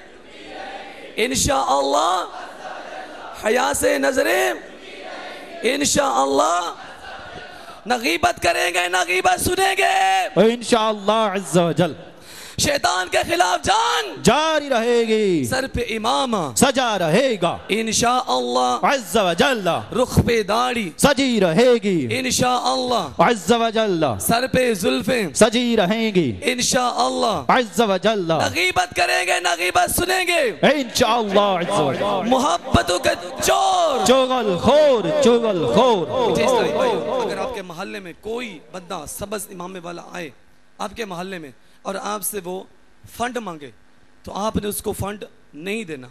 انشاءاللہ، حیا سے نظریں انشاءاللہ، نہ غیبت کریں گے نہ غیبت سنیں گے، انشاءاللہ عز و جل شیطان کے خلاف جان جاری رہے گی، سر پہ امامہ سجا رہے گا انشاءاللہ، عز و جل رخ پہ داڑھی سجی رہے گی انشاءاللہ، عز و جل سر پہ زلفیں سجی رہیں گی انشاءاللہ، عز و جل نہ غیبت کریں گے نہ غیبت سنیں گے، انشاءاللہ عز و جل محبتوں کے چور. چغل خور چغل خور. اگر آپ کے محلے میں کوئی بندہ سبز امامے والا آئے آپ کے محلے میں اور آپ سے وہ فنڈ مانگے تو آپ نے اس کو فنڈ نہیں دینا.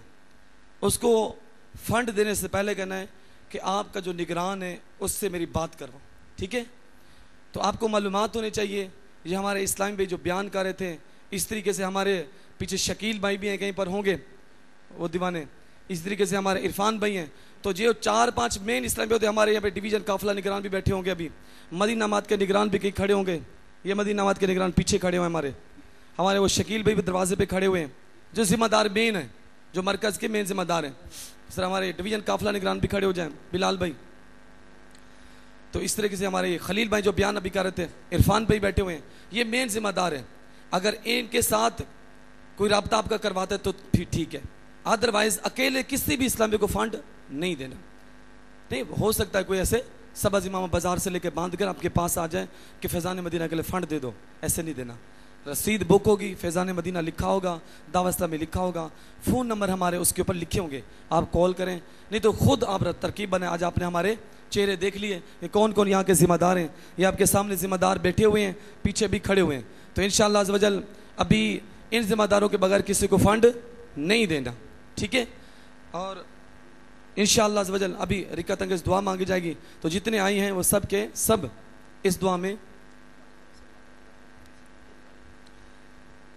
اس کو فنڈ دینے سے پہلے کہنا ہے کہ آپ کا جو نگران ہے اس سے میری بات کرواؤ، ٹھیک ہے؟ تو آپ کو معلومات ہونے چاہیے. یہ ہمارے اسلام بھائی جو بیان کر رہے تھے، اس طریقے سے ہمارے پیچھے شکیل بھائی بھی ہیں، کہیں پر ہوں گے وہ دیوانے، اس طریقے سے ہمارے عرفان بھائی ہیں. تو جو 4-5 مین اسلامی ہوتے ہیں ہمارے یہاں پہ ڈویژن قافلہ نگران بھی بیٹھے ہوں گے، ابھی مدینہ نامات کے نگران بھی کہیں کھڑے ہوں گے. یہ مدینہ نامات کے نگران پیچھے کھڑے ہوئے ہیں، ہمارے وہ شکیل بھائی بھی دروازے پہ کھڑے ہوئے ہیں جو ذمہ دار مین ہیں، جو مرکز کے مین ذمہ دار ہیں. سر ہمارے ڈویژن قافلہ نگران بھی کھڑے ہو جائیں، بلال بھائی. تو اس طریقے سے ہمارے خلیل بھائی جو بیان ابھی کر رہے تھے، عرفان بھائی بیٹھے ہوئے ہیں، یہ مین ذمہ دار ہیں. اگر ان کے ساتھ کوئی رابطہ آپ کا کرواتا ہے تو پھر ٹھیک ہے، ادروائز اکیلے کسی بھی اسلامی کو فنڈ نہیں دینا. نہیں ہو سکتا ہے کوئی ایسے سبز امام بازار سے لے کے باندھ کر آپ کے پاس آ جائیں کہ فیضان مدینہ کے لیے فنڈ دے دو، ایسے نہیں دینا. رسید بک ہوگی، فیضان مدینہ لکھا ہوگا، دعوت اسلامی لکھا ہوگا، فون نمبر ہمارے اس کے اوپر لکھے ہوں گے، آپ کال کریں. نہیں تو خود آپ ترکیب بنائیں. آج آپ نے ہمارے چہرے دیکھ لیے کہ کون کون یہاں کے ذمہ دار ہیں. یہ آپ کے سامنے ذمہ دار بیٹھے ہوئے ہیں، پیچھے بھی کھڑے ہوئے ہیں. تو انشاءاللہ عز و جل ابھی ان ذمہ داروں کے بغیر کسی کو فنڈ نہیں دینا، ٹھیک ہے؟ اور انشاءاللہ عز و جل ابھی رکعت انگیز دعا مانگی جائے گی. تو جتنے آئی ہیں وہ سب کے سب اس دعا میں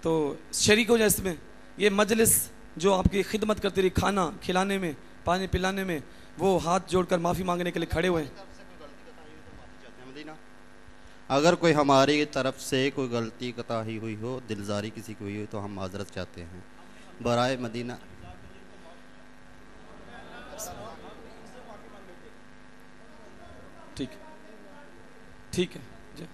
تو شریک ہو جائے. اس میں یہ مجلس جو آپ کی خدمت کرتی رہی، کھانا کھلانے میں، پانی پلانے میں، وہ ہاتھ جوڑ کر معافی مانگنے کے لیے کھڑے ہوئے ہیں. اگر کوئی ہماری طرف سے کوئی غلطی کوتاہی ہوئی ہو، دلزاری کسی کی ہوئی ہو تو ہم معذرت چاہتے ہیں برائے مدینہ. ٹھیک ہے، ٹھیک ہے جی،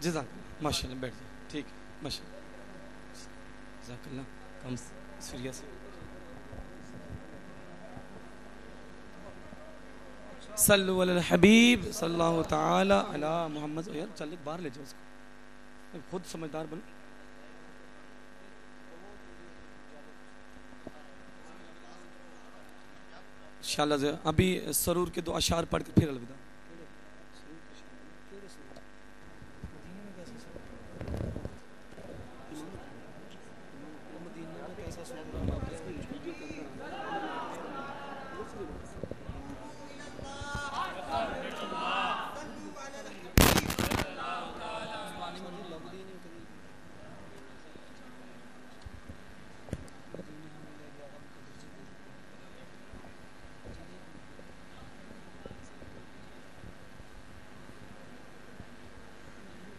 جزاک اللہ، ماشاء اللہ، بیٹھ جائیں. ٹھیک ہے، ماشاء اللہ، جزاک اللہ. کم سیریس صلو علی الحبیب صلی اللہ تعالی علی محمد. یار چل باہر لے جاؤ اس کو، خود سمجھدار بنو. انشاءاللہ ابھی سرور کے 2 اشعار پڑھ کے پھر الوداع.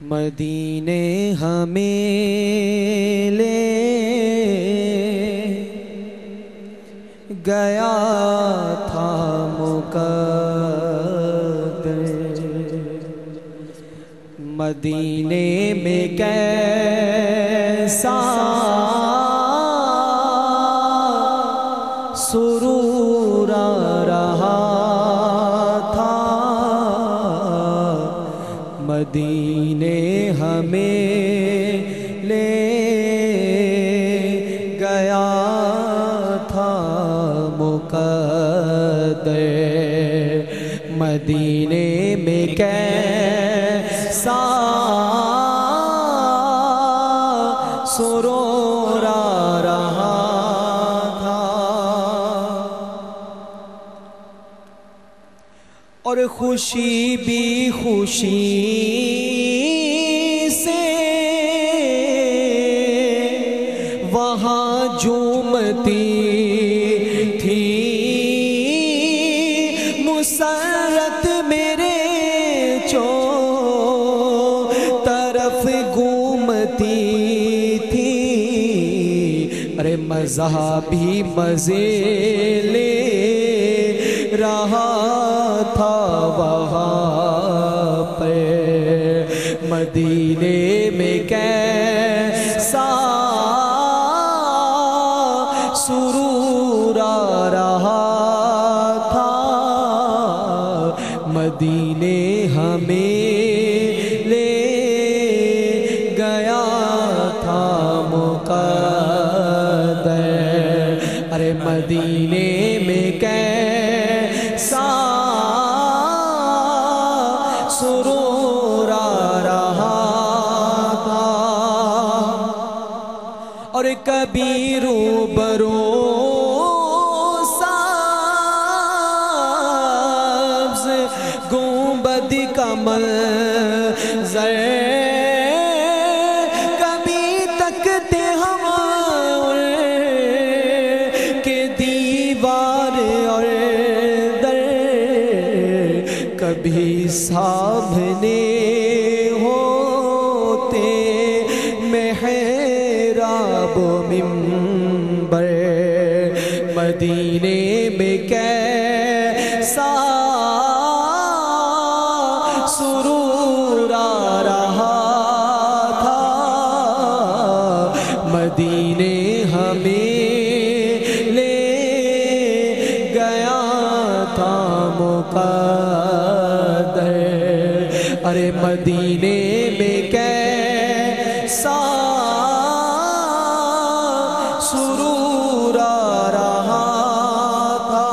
مدینے ہمیں لے گیا تھا مقدر، مدینے میں کیسا سرور رہا تھا، مدینے ہمیں لے گیا تھا مقدر، مدینے میں کیسا سرور آ رہا تھا، اور خوشی بھی خوشی سے وہاں جھومتی تھی، مسرت میرے طرف گھومتی تھی، ارے مزہ بھی مزے لے رہا تھا وہاں پہ، مدینے میں کیسا سرور آ رہا تھا، مدینے ہمیں لے گیا تھا مقدر، ارے مدینے میں کیسا سرور آ رہا تھا، اور کبھی روبرو سبز گنبد کا منظر، کبھی تکتے ہم کہ دیوار اور در، کبھی سامنے ہوتے محراب و منبر، مدینے میں کیسا سرور آ رہا تھا، مدینے ہمیں لے گیا تھا مقدر، ارے مدینے میں کیسا سرور آ رہا تھا،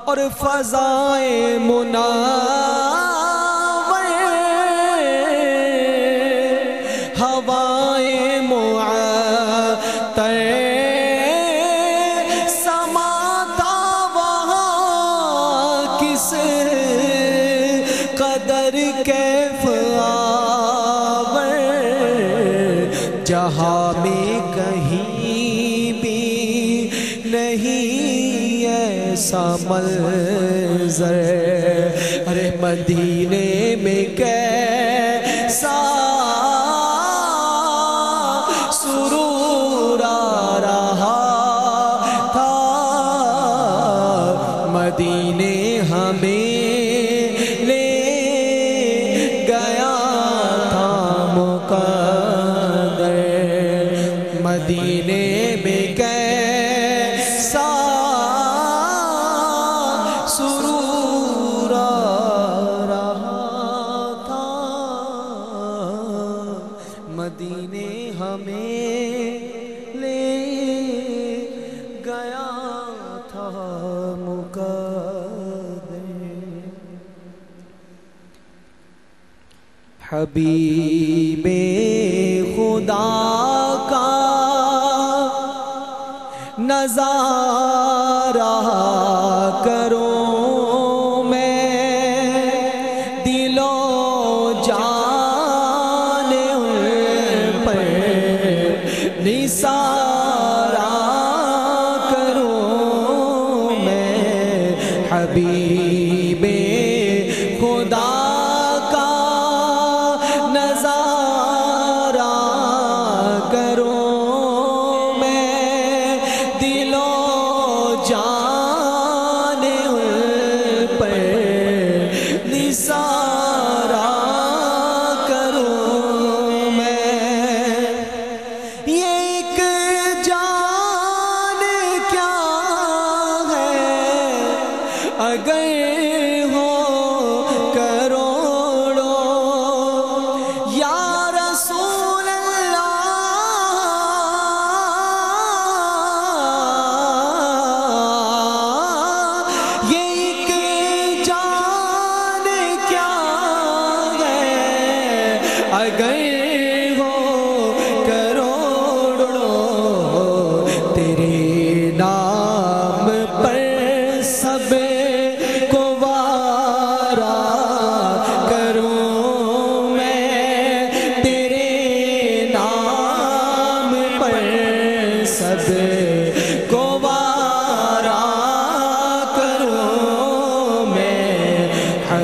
اور فضائے منور ہوائے معطر، سماتا وہاں کس قدر کیف آور، جہاں میں کہیں بھی نہیں ایسا منظر، ارے مدینے میں کیسا سرور آ رہا تھا، مدینے ہمیں لے گیا تھا مقدر، مدینے میں کیسا سرور آ رہا تھا، مدینے ہمیں لے گیا تھا مقدر، حبیب خدا کا نظارہ کروں میں، دل و جان ان پر نثارہ کروں میں، حبیب خدا کا نظارہ کروں میں، دل و جان ان پر نثارہ کروں میں، یہ ایک جان کیا ہے اگر ہو کروڑوں، یا رسول اللہ یہ ایک جان کیا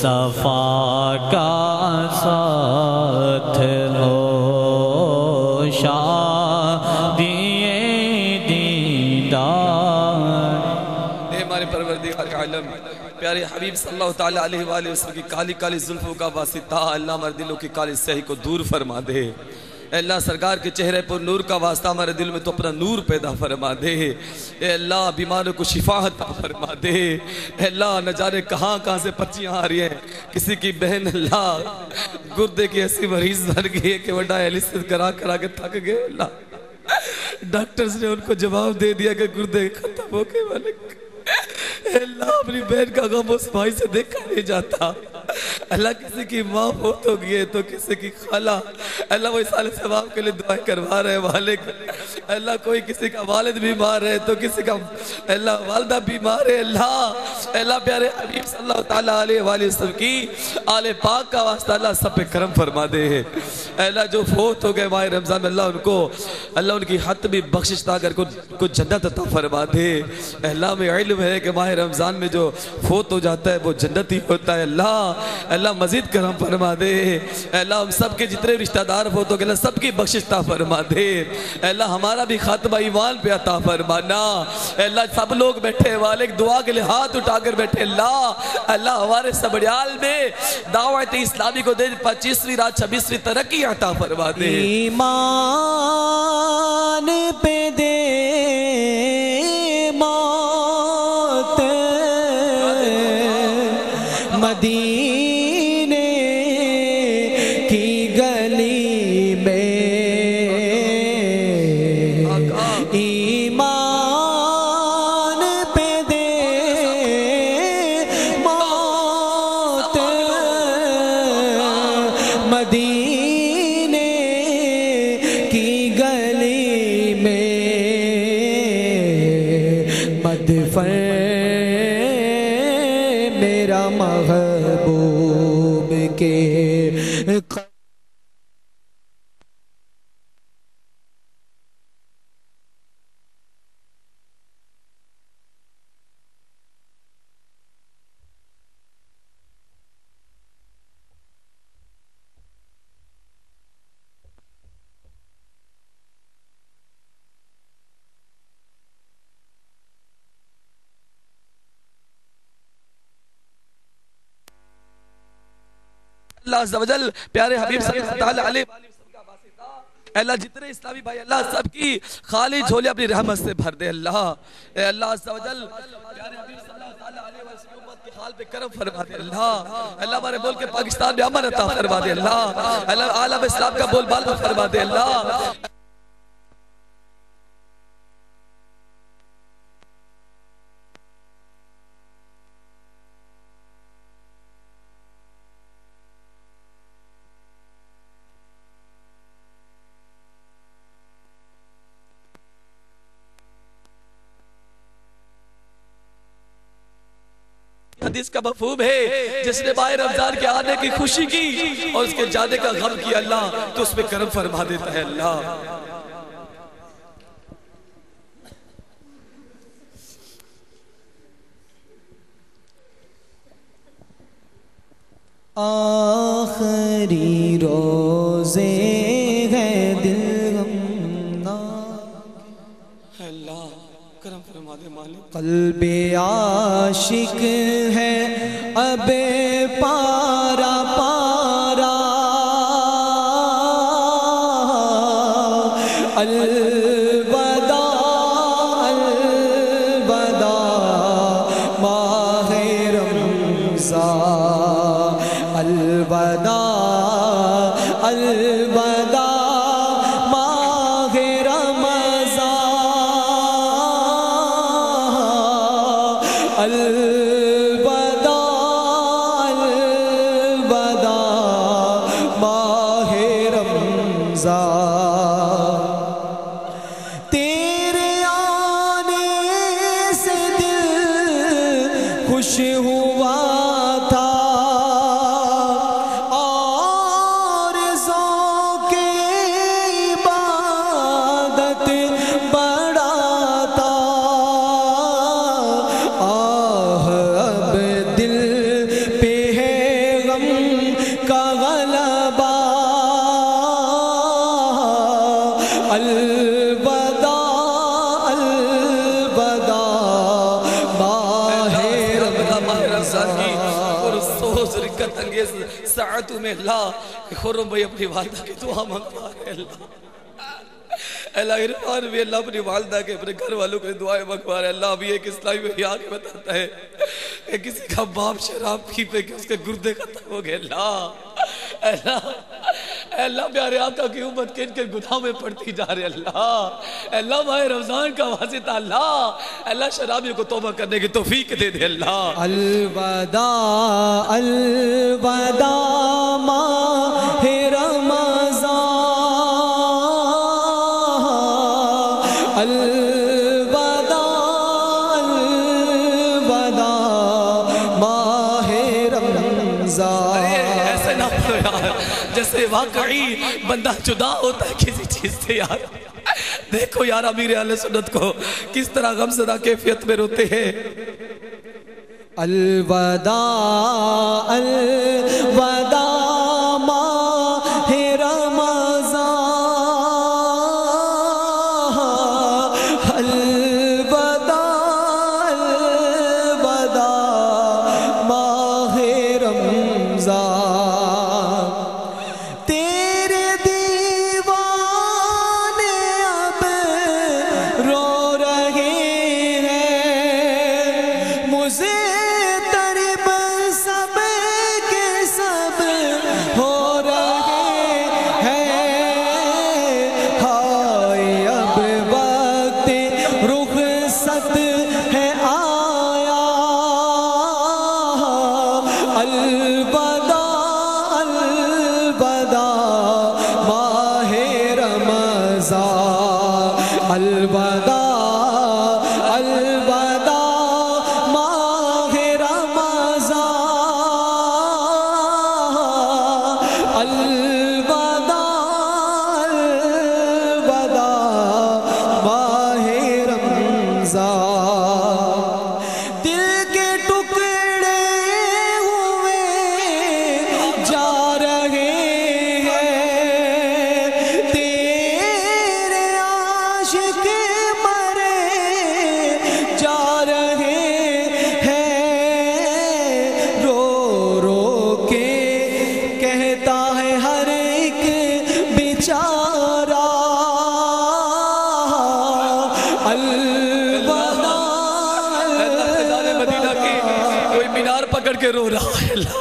صفا کا ساتھ ہو شادی دیدار۔ اے ہمارے پروردگار عالم پیارے حبیب صلی اللہ تعالیٰ علیہ وآلہ وسلم کی کالی کالی زلفوں کا واسطہ اللہ ہمارے دلوں کی کالی سیاہی کو دور فرما دے۔ اے اللہ سرکار کے چہرے پر نور کا واسطہ ہمارے دل میں تو اپنا نور پیدا فرما دے۔ اے اللہ بیماروں کو شفا عطا فرما دے۔ اے اللہ نہ جانے کہاں کہاں سے پرچیاں آ رہی ہیں، کسی کی بہن اللہ گردے کی ایسی مریض بن گئی ہے کہ وہ ڈائلسس کرا کرا کے تھک گئے۔ اللہ ڈاکٹرز نے ان کو جواب دے دیا کہ گردے ختم ہو گئے مالک۔ اے اللہ اپنی بہن کا غم اس بھائی سے دیکھا نہیں جاتا۔ اللہ کسی کی ماں فوت ہو گئی ہے تو کسی کی خالہ، اللہ وہ سال ثواب کے لیے دعائیں کروا رہے ہیں مالک۔ اللہ کوئی کسی کا والد بیمار ہے تو کسی کا اللہ والدہ بیمار ہے۔ اللہ پیارے حبیب صلی اللہ تعالیٰ علیہ وآلہ وسلم کی آل پاک کا واسطہ اللہ سب پہ کرم فرما دے۔ اللہ جو فوت ہو گئے ماہ رمضان میں اللہ ان کی حتمی بخشش عطا کر کو جنت عطا فرما دے۔ اللہ میں علم ہے کہ ماہ رمضان میں جو فوت ہو جاتا ہے وہ جنت ہی ہوتا ہے۔ اللہ مزید کرم فرما دے۔ اللہ ہم سب کے جتنے رشتہ دار فوت ہو گئے اللہ سب کی بخشش عطا فرما دے۔ اللہ ہمارا بھی خاتمہ ایمان پہ عطا فرمانا۔ اللہ سب لوگ بیٹھے والک دعا کے لیے ہاتھ اٹھا کر بیٹھے۔ اللہ ہمارے سبڑیال میں دعوت اسلامی کو دے 25ویں رات 26ویں ترقی عطا فرما دے۔ ایمان پہ دے موت مدینے کی گلی میں، ایمان پہ دے موت مدینے کی گلی میں، مدفن میرا محبوب کے اللہ عز و جل پیارے حبیب صلی اللہ تعالیٰ علیہ وسلم کا واسطہ اللہ جتنے اسلامی بھائی اللہ سب کی خالی جھولی اپنی رحمت سے بھر دے۔ اللہ اے اللہ عز و جل پیارے حبیب صلی اللہ تعالیٰ علیہ وسلم امت کی حال پہ کرم فرما دے۔ اللہ ہمارے ملک پاکستان میں امن عطا فرما دے۔ اللہ عالم اسلام کا بول بال فرما دے۔ اللہ حدیث کا مفہوم ہے جس نے ماہ رمضان کے آنے کی خوشی کی اور اس کے جانے کا غم کیا اللہ تو اس پہ کرم فرما دیتا ہے۔ اللہ آخری روزے ہے دل اللہ کرم فرما دے مالک۔ قلب عاشق ہے اب پارا پارا، الوداع الوداع ماہ رمضان، الوداع الوداع ماہ رمضان، الوداع الوداع ماہ رمضان، تیرے آنے سے دل خوش ہوا تھا اور ذوق عبادت بڑھاتا، آہ اب دل پہ ہے رمضان کی پرسوز رکت انگیز ساعتوں میں اللہ خرم بھائی اپنی والدہ کی دعا مانگتا ہے اللہ عرفان بھی اللہ اپنی والدہ کے اپنے گھر والوں کے دعائیں مانگوا رہے ہیں۔ اللہ ابھی ایک اسلامی میں آ کے بتاتا ہے کہ کسی کا باپ شراب پی پہ کہ اس کے گردے ختم ہو گئے۔ اللہ پیارے آقا کی امت کن کے گناہ میں پڑتی جا رہے اللہ ماہ رمضان کا واسطہ اللہ شرابیوں کو توبہ کرنے کی توفیق دے دے اللہ۔ الوداع الوداع ماہ رمضان، الوداع الوداع ماہ رمضان۔ ایسے نہ پڑھو یار جیسے واقعی بندہ جدا ہوتا ہے کسی چیز سے یار۔ دیکھو یار امیر اہل سنت کو کس طرح غمزدہ کیفیت میں روتے ہیں۔ الوداع الوداع ماہ رمضان، الوداع الوداع ماہ رمضان۔ تیرے دیوانے اب رو رہے ہیں، مجھے طرب سب کے سب ہو رہے ہیں۔ ہائے اب وقت رخصت ہے آیا، الوداع الوداع ماہ رمضان، الوداع الوداع ماہ رمضان، الوداع الوداع ماہ رمضان۔ دل کے ٹکڑے ہوئے جا رہے ہیں، تیرے عاشق مرے جا رہے ہیں، رو رو کے کہتا ہے ہر ایک بیچارہ، الوداع فیضان مدینہ کی کوئی مینار پکڑ کے رو رہا ہے اللہ،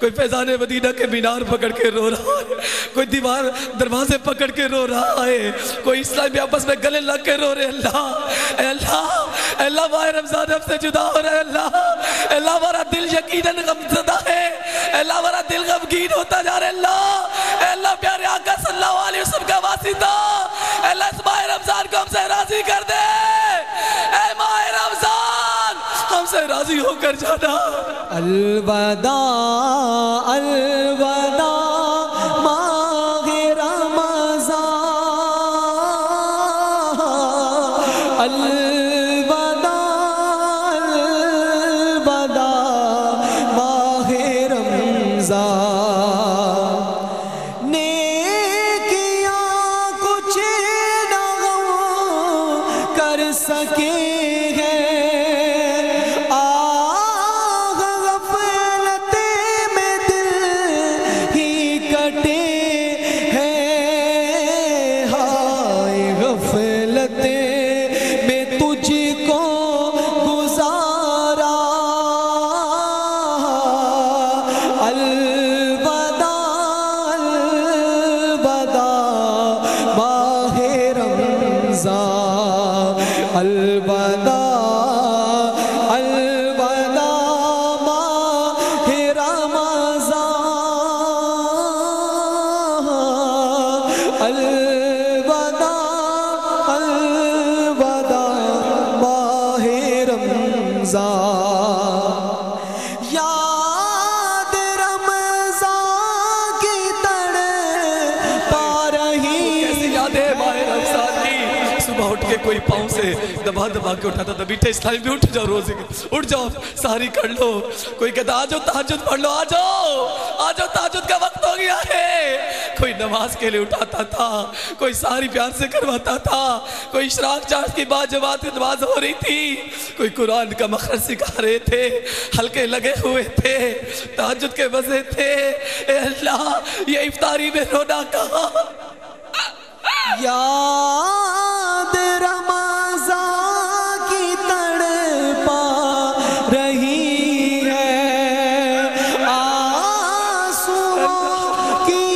کوئی فیضان مدینہ کے مینار پکڑ کے رو رہا ہے، کوئی دیوار دروازے پکڑ کے رو رہا ہے، کوئی اسلامی آپس میں گلے لگ کے رو رہے اے اللہ ماہ رمضان اب سے جدا ہو رہے اللہ ہمارا دل یقیناً غمزدہ ہے، اللہ ہمارا دل غمگین ہوتا جا رہا اللہ پیارے آقا صلی اللہ علیہ وسلم کا واسطہ اللہ اس ماہ رمضان کو ہم سے راضی کر دے، اے ماہ رمضان ہم سے راضی ہو کر جانا۔ الوداع الوداع ماہ رمضان، الوداع الوداع ماہ رمضان۔ نیکیاں کچھ نہ کر سکے غفلت میں دل ہی کے کوئی پاؤں سے دبا دبا کے اٹھاتا تھا، بیٹھے اسلامی بھی اٹھ جاؤ، روزے اٹھ جاؤ، سحری کر لو۔ کوئی کہتا آ جاؤ تہجد پڑھ لو، آ جاؤ تہجد کا وقت ہو گیا ہے۔ کوئی نماز کے لیے اٹھاتا تھا، کوئی سحری پیار سے کرواتا تھا، کوئی اشراق چاند کی بعد جماعت نماز ہو رہی تھی، کوئی قرآن کا مخرج سکھا رہے تھے، حلقے لگے ہوئے تھے، تہجد کے مزے تھے۔ اے اللہ یہ افطاری میں رونا کہاں؟ یاد رمضان کی تڑپا رہی ہے، آنسوؤں کی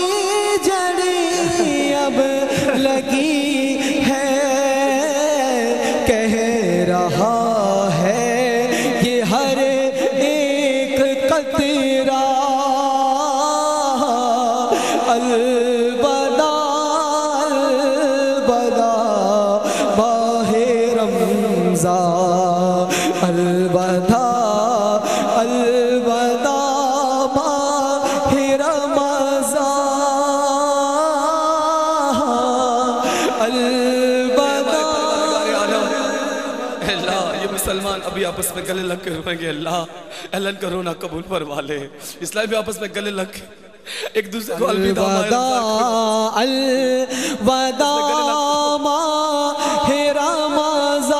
جڑیں اب لگی ہے، کہہ رہا ہے یہ ہر ایک قطرہ الوداع الوداع الوداع ماہ رمضان الوداع۔ اللہ یہ مسلمان ابھی آپس میں گلے لگ کے روئیں گے، اللہ اعلان کا رونا قبول فرما لے۔ اسلام بھی آپس میں گلے لگ کے ایک دوسرے کو الوداع الوداع ماہ رمضان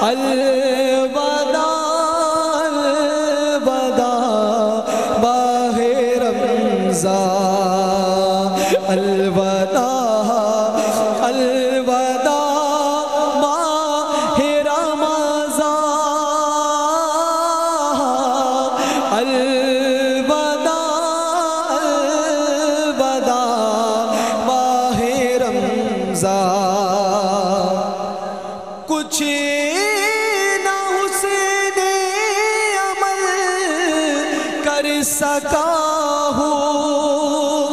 الوداع الوداع ماہ رمضان الوداع الوداع ماہ رمضان الوداع الوداع ماہ رمضان۔ کچھ نہ حسن عمل کر سکا ہوں،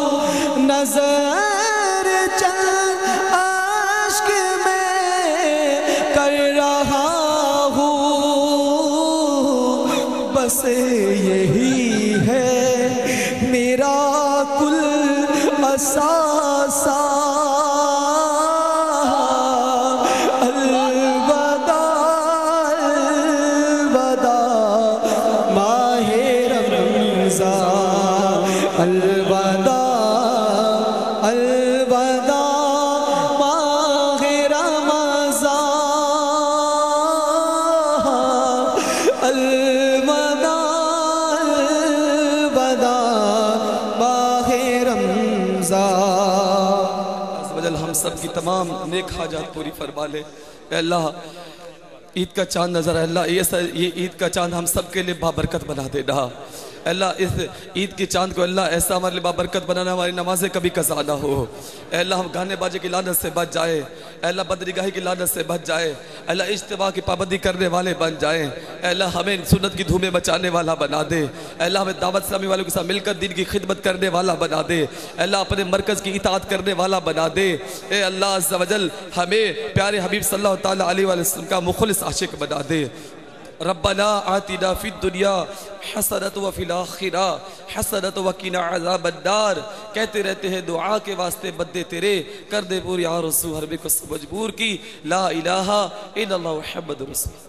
نظر چند اشک میں کر رہا ہوں، بس یہی ہے میرا کل اثاثہ الوداع الوداع ماہ رمضان الوداع الوداع ماہ رمضان الوداع الوداع ماہ رمضان۔ عزوجل ہم سب کی تمام نیک حاجات پوری فرما لے۔ اے اللہ عید کا چاند نظر ہے، اللہ یہ عید کا چاند ہم سب کے لیے بابرکت بنا دینا۔ اے اللہ اس عید کے چاند کو اللہ ایسا ہمارے لیے بابرکت بنانا، ہماری نمازیں کبھی قضا نہ ہو۔ اے اللہ ہم گانے باجے کی لعنت سے بچ جائیں، اے اللہ بدنگاہی کی لعنت سے بچ جائیں، اے اللہ اجتماع کی پابندی کرنے والے بن جائیں، اے اللہ ہمیں سنت کی دھومیں مچانے والا بنا دے، اے اللہ ہمیں دعوت اسلامی والوں کے ساتھ مل کر دین کی خدمت کرنے والا بنا دے، اے اللہ اپنے مرکز کی اطاعت کرنے والا بنا دے۔ اے اللہ عز و جل ہمیں پیارے حبیب صلی اللہ تعالیٰ علیہ وسلم کا مخلص عاشق بنا دے۔ ربنا آتنا فی الدنیا حسنۃ وفی الآخرہ حسنۃ وقنا عذاب النار۔ کہتے رہتے ہیں دعا کے واسطے بندے تیرے، کر دے پوری یا رسول ہر بے کو مجبور کی، لا الہ الا اللہ محمد رسول۔